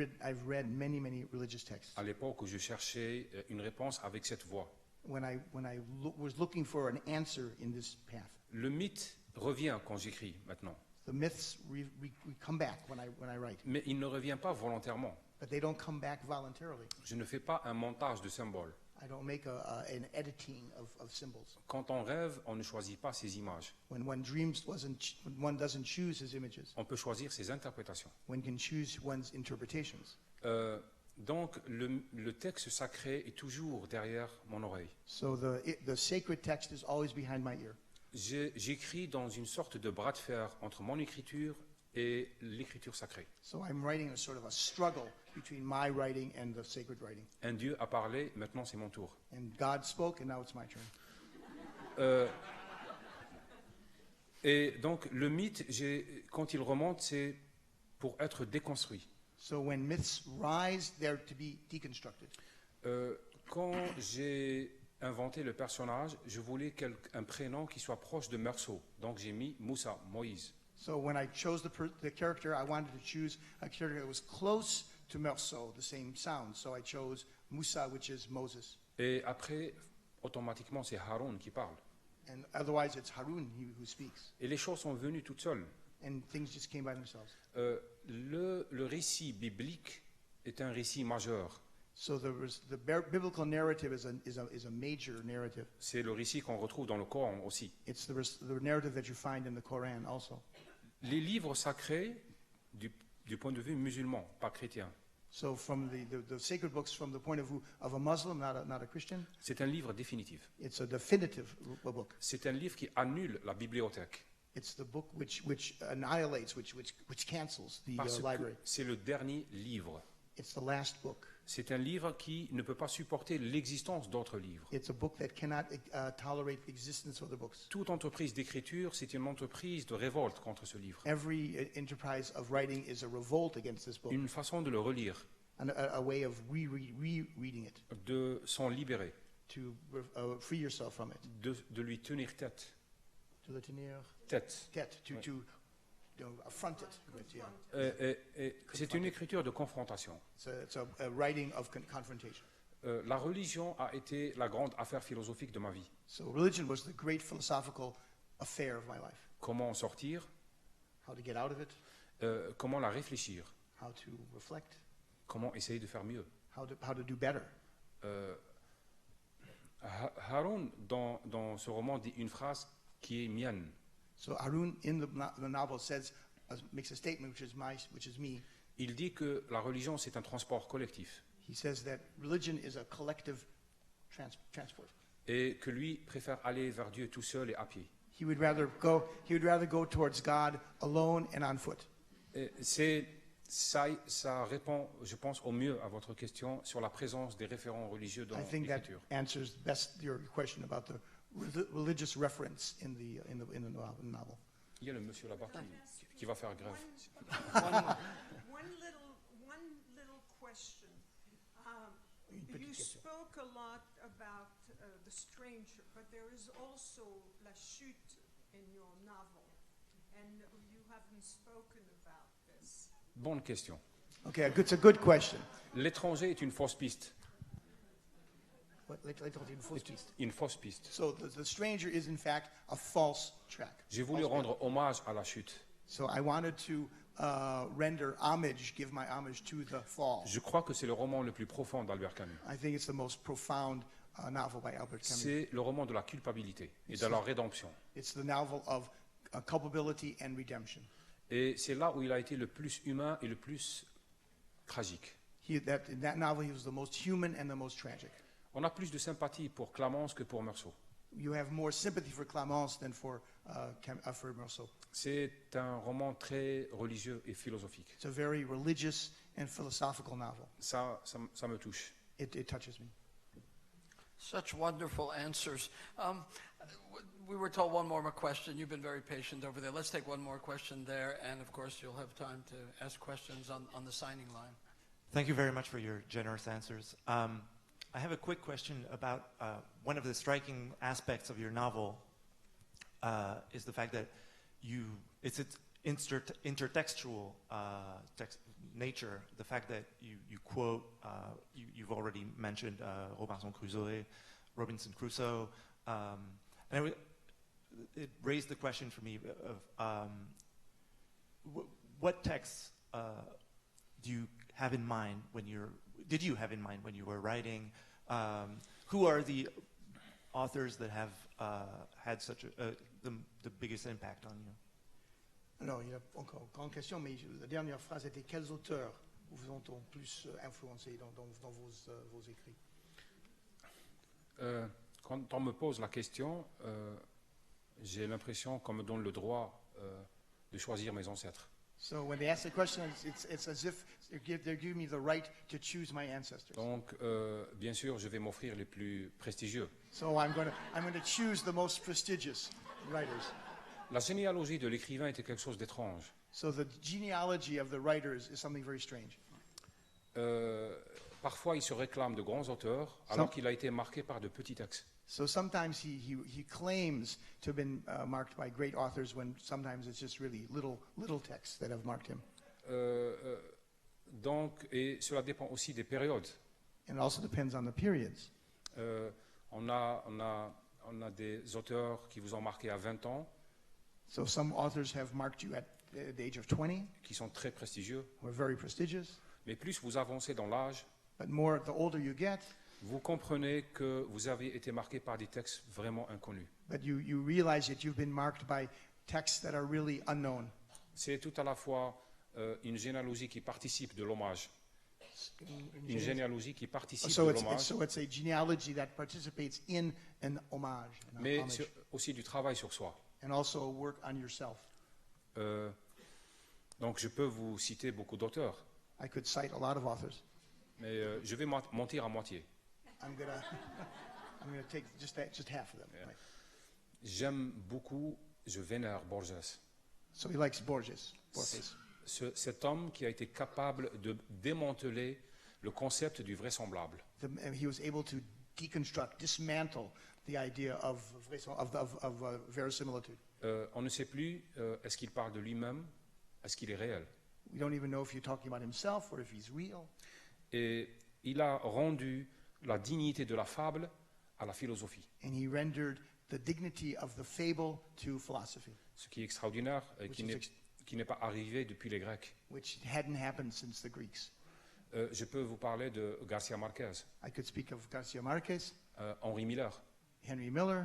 [SPEAKER 4] read many religious texts.
[SPEAKER 3] À l'époque où je cherchais une réponse avec cette voix.
[SPEAKER 4] When I was looking for an answer in this path.
[SPEAKER 3] Le mythe revient quand j'écris maintenant,
[SPEAKER 4] The myths come back when I write,
[SPEAKER 3] mais il ne revient pas volontairement.
[SPEAKER 4] but they don't come back voluntarily.
[SPEAKER 3] Je ne fais pas un montage de symboles.
[SPEAKER 4] I don't make an editing of symbols.
[SPEAKER 3] Quand on rêve, on ne choisit pas ses images.
[SPEAKER 4] When one dreams, when one doesn't choose his images.
[SPEAKER 3] On peut choisir ses interprétations.
[SPEAKER 4] One can choose one's interpretations.
[SPEAKER 3] Donc le texte sacré est toujours derrière mon oreille.
[SPEAKER 4] So the sacred text is always behind my ear.
[SPEAKER 3] J'écris dans une sorte de bras de fer entre mon écriture et l'écriture sacrée.
[SPEAKER 4] So I'm writing a sort of a struggle between my writing and the sacred writing.
[SPEAKER 3] Un Dieu a parlé, maintenant c'est mon tour.
[SPEAKER 4] And God spoke, and now it's my turn.
[SPEAKER 3] Et donc le mythe, quand il remonte, c'est pour être déconstruit.
[SPEAKER 4] So when myths rise, they're to be deconstructed.
[SPEAKER 3] Quand j'ai inventé le personnage, je voulais un prénom qui soit proche de Meursault. Donc j'ai mis Moussa, Moïse.
[SPEAKER 4] So when I chose the character, I wanted to choose a character that was close to Meursault, the same sound. So I chose Musa, which is Moses.
[SPEAKER 3] Et après, automatiquement, c'est Haroun qui parle.
[SPEAKER 4] And otherwise, it's Harun who speaks.
[SPEAKER 3] Et les choses sont venues toutes seules.
[SPEAKER 4] And things just came by themselves.
[SPEAKER 3] Le récit biblique est un récit majeur.
[SPEAKER 4] So the biblical narrative is a major narrative.
[SPEAKER 3] C'est le récit qu'on retrouve dans le Coran aussi.
[SPEAKER 4] It's the narrative that you find in the Quran also.
[SPEAKER 3] Les livres sacrés, du point de vue musulman, pas chrétien,
[SPEAKER 4] So from the sacred books, from the point of view of a Muslim, not a Christian,
[SPEAKER 3] c'est un livre définitif.
[SPEAKER 4] it's a definitive book.
[SPEAKER 3] C'est un livre qui annule la bibliothèque.
[SPEAKER 4] It's the book which annihilates, which cancels the
[SPEAKER 3] Parce que
[SPEAKER 4] library.
[SPEAKER 3] c'est le dernier livre.
[SPEAKER 4] It's the last book.
[SPEAKER 3] C'est un livre qui ne peut pas supporter l'existence d'autres livres.
[SPEAKER 4] It's a book that cannot tolerate the existence of other books.
[SPEAKER 3] Toute entreprise d'écriture, c'est une entreprise de révolte contre ce livre.
[SPEAKER 4] Every enterprise of writing is a revolt against this book,
[SPEAKER 3] Une façon de le relire,
[SPEAKER 4] and a way of rereading it,
[SPEAKER 3] de s'en libérer,
[SPEAKER 4] to free yourself from it,
[SPEAKER 3] de lui tenir tête.
[SPEAKER 4] to the tenir
[SPEAKER 3] Tête.
[SPEAKER 4] tête, to affront it. With, yeah.
[SPEAKER 3] Et c'est une écriture de confrontation.
[SPEAKER 4] It's a writing of confrontation.
[SPEAKER 3] La religion a été la grande affaire philosophique de ma vie.
[SPEAKER 4] So religion was the great philosophical affair of my life.
[SPEAKER 3] Comment en sortir,
[SPEAKER 4] How to get out of it,
[SPEAKER 3] comment la réfléchir,
[SPEAKER 4] how to reflect,
[SPEAKER 3] comment essayer de faire mieux.
[SPEAKER 4] how to do better.
[SPEAKER 3] Haroun, dans ce roman, dit une phrase qui est mienne.
[SPEAKER 4] So Harun in the novel says, makes a statement which is me.
[SPEAKER 3] Il dit que la religion, c'est un transport collectif
[SPEAKER 4] He says that religion is a collective transport.
[SPEAKER 3] et que lui préfère aller vers Dieu tout seul et à pied.
[SPEAKER 4] He would rather go towards God alone and on foot.
[SPEAKER 3] Et ça répond, je pense, au mieux à votre question sur la présence des référents religieux dans
[SPEAKER 4] I think that
[SPEAKER 3] l'écriture.
[SPEAKER 4] answers best your question about the religious reference in the novel.
[SPEAKER 3] Il y a le monsieur là-bas qui va faire grève.
[SPEAKER 8] One little question.
[SPEAKER 4] Une petite
[SPEAKER 8] You
[SPEAKER 4] question.
[SPEAKER 8] spoke a lot about the stranger, but there is also La Chute in your novel, and you haven't spoken about this.
[SPEAKER 3] Bonne question.
[SPEAKER 4] Okay, it's a good question.
[SPEAKER 3] L'étranger est une fausse piste. Une fausse piste.
[SPEAKER 4] So the stranger is in fact a false track.
[SPEAKER 3] J'ai voulu rendre hommage à la chute.
[SPEAKER 4] So I wanted to give my homage to the fall.
[SPEAKER 3] Je crois que c'est le roman le plus profond d'Albert Camus.
[SPEAKER 4] I think it's the most profound novel by Albert Camus.
[SPEAKER 3] C'est le roman de la culpabilité et de la rédemption.
[SPEAKER 4] It's the novel of culpability and redemption.
[SPEAKER 3] Et c'est là où il a été le plus humain et le plus tragique.
[SPEAKER 4] In that novel, he was the most human and the most tragic.
[SPEAKER 3] On a plus de sympathie pour Clamence que pour Meursault.
[SPEAKER 4] You have more sympathy for Clamence than for Meursault.
[SPEAKER 3] C'est un roman très religieux et philosophique.
[SPEAKER 4] It's a very religious and philosophical novel.
[SPEAKER 3] Ça me touche.
[SPEAKER 4] It touches me.
[SPEAKER 2] Such wonderful answers. We were told one more question. You've been very patient over there. Let's take one more question there, and of course you'll have time to ask questions on the signing line.
[SPEAKER 9] Thank you very much for your generous answers. I have a quick question about one of the striking aspects of your novel is the fact that it's intertextual nature. The fact that you quote, you've already mentioned Robinson Crusoe, and it raised the question for me of what texts do you have in mind did you have in mind when you were writing? Who are the authors that have had such the biggest impact on you?
[SPEAKER 4] Alors, il y a encore une grande question, mais la dernière phrase était quels auteurs vous ont plus influencé dans vos écrits?
[SPEAKER 3] Quand on me pose la question, j'ai l'impression qu'on me donne le droit de choisir mes ancêtres.
[SPEAKER 4] So when they ask the question, it's as if they're giving me the right to choose my ancestors.
[SPEAKER 3] Donc, bien sûr, je vais m'offrir les plus prestigieux.
[SPEAKER 4] So I'm going to choose the most prestigious writers.
[SPEAKER 3] La généalogie de l'écrivain était quelque chose d'étrange.
[SPEAKER 4] So the genealogy of the writers is something very strange.
[SPEAKER 3] Parfois, il se réclame de grands auteurs, alors qu'il a été marqué par de petits textes.
[SPEAKER 4] So sometimes he claims to have been marked by great authors when sometimes it's just really little texts that have marked him.
[SPEAKER 3] Donc, et cela dépend aussi des périodes.
[SPEAKER 4] And it also depends on the periods.
[SPEAKER 3] On a des auteurs qui vous ont marqué à 20 ans,
[SPEAKER 4] So some authors have marked you at the age of 20,
[SPEAKER 3] qui sont très prestigieux.
[SPEAKER 4] who are very prestigious.
[SPEAKER 3] Mais plus vous avancez dans l'âge,
[SPEAKER 4] But the older you get,
[SPEAKER 3] vous comprenez que vous avez été marqué par des textes vraiment inconnus.
[SPEAKER 4] but you realize that you've been marked by texts that are really unknown.
[SPEAKER 3] C'est tout à la fois une généalogie qui participe de l'hommage. Une généalogie qui participe
[SPEAKER 4] So
[SPEAKER 3] de
[SPEAKER 4] it's
[SPEAKER 3] l'hommage,
[SPEAKER 4] a genealogy that participates in an homage,
[SPEAKER 3] mais aussi du travail sur soi.
[SPEAKER 4] and also work on yourself.
[SPEAKER 3] Donc je peux vous citer beaucoup d'auteurs,
[SPEAKER 4] I could cite a lot of authors.
[SPEAKER 3] mais je vais mentir à moitié.
[SPEAKER 4] I'm gonna take just half of them.
[SPEAKER 3] Yeah.
[SPEAKER 4] Right.
[SPEAKER 3] J'aime beaucoup, je vénère Borges.
[SPEAKER 4] So he likes Borges.
[SPEAKER 3] Cet homme qui a été capable de démanteler le concept du vraisemblable.
[SPEAKER 4] And he was able to dismantle the idea of verisimilitude.
[SPEAKER 3] On ne sait plus, est-ce qu'il parle de lui-même, est-ce qu'il est réel.
[SPEAKER 4] We don't even know if you're talking about himself or if he's real.
[SPEAKER 3] Et il a rendu la dignité de la fable à la philosophie.
[SPEAKER 4] And he rendered the dignity of the fable to philosophy,
[SPEAKER 3] Ce qui est extraordinaire et
[SPEAKER 4] Which
[SPEAKER 3] qui
[SPEAKER 4] is
[SPEAKER 3] n'est
[SPEAKER 4] ex-
[SPEAKER 3] qui n'est pas arrivé depuis les Grecs.
[SPEAKER 4] which hadn't happened since the Greeks.
[SPEAKER 3] Je peux vous parler de Garcia Marquez,
[SPEAKER 4] I could speak of Garcia Marquez,
[SPEAKER 3] Henri Miller,
[SPEAKER 4] Henry Miller,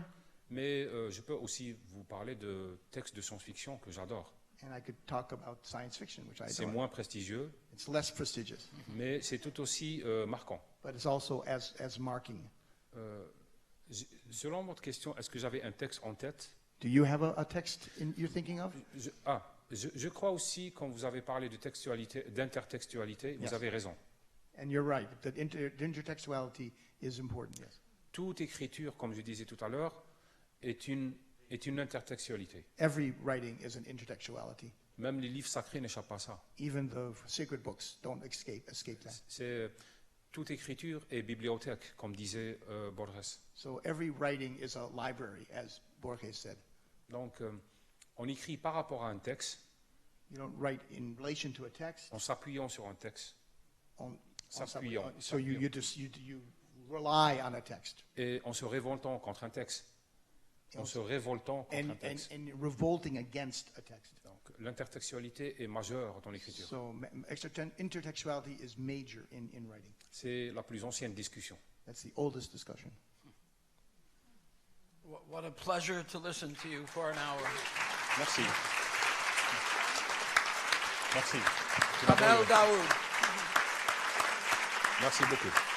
[SPEAKER 3] mais je peux aussi vous parler de textes de science-fiction que j'adore.
[SPEAKER 4] and I could talk about science fiction, which I
[SPEAKER 3] C'est
[SPEAKER 4] adore.
[SPEAKER 3] moins prestigieux,
[SPEAKER 4] It's less prestigious,
[SPEAKER 3] mais c'est tout aussi marquant.
[SPEAKER 4] but it's also as marking.
[SPEAKER 3] Selon votre question, est-ce que j'avais un texte en tête?
[SPEAKER 4] Do you have a text you're thinking of?
[SPEAKER 3] Je crois aussi, quand vous avez parlé de textualité, d'intertextualité,
[SPEAKER 4] Yes.
[SPEAKER 3] vous avez raison.
[SPEAKER 4] And you're right, that the intertextuality is important, yes.
[SPEAKER 3] Toute écriture, comme je disais tout à l'heure, est une intertextualité.
[SPEAKER 4] Every writing is an intertextuality.
[SPEAKER 3] Même les livres sacrés n'échappent pas à ça.
[SPEAKER 4] Even the sacred books don't escape that.
[SPEAKER 3] Toute écriture est bibliothèque, comme disait Borges.
[SPEAKER 4] So every writing is a library, as Borges said.
[SPEAKER 3] Donc, on écrit par rapport à un texte,
[SPEAKER 4] You don't write in relation to a text.
[SPEAKER 3] en s'appuyant sur un texte,
[SPEAKER 4] S'appuyant. So you rely on a text.
[SPEAKER 3] et en se révoltant contre un texte. En se révoltant contre un texte.
[SPEAKER 4] And revolting against a text.
[SPEAKER 3] Donc, l'intertextualité est majeure dans l'écriture.
[SPEAKER 4] So intertextuality is major in writing.
[SPEAKER 3] C'est la plus ancienne discussion.
[SPEAKER 4] That's the oldest discussion.
[SPEAKER 2] What a pleasure to listen to you for an hour.
[SPEAKER 3] Merci. Merci.
[SPEAKER 2] Kamel Daoud.
[SPEAKER 3] Merci beaucoup.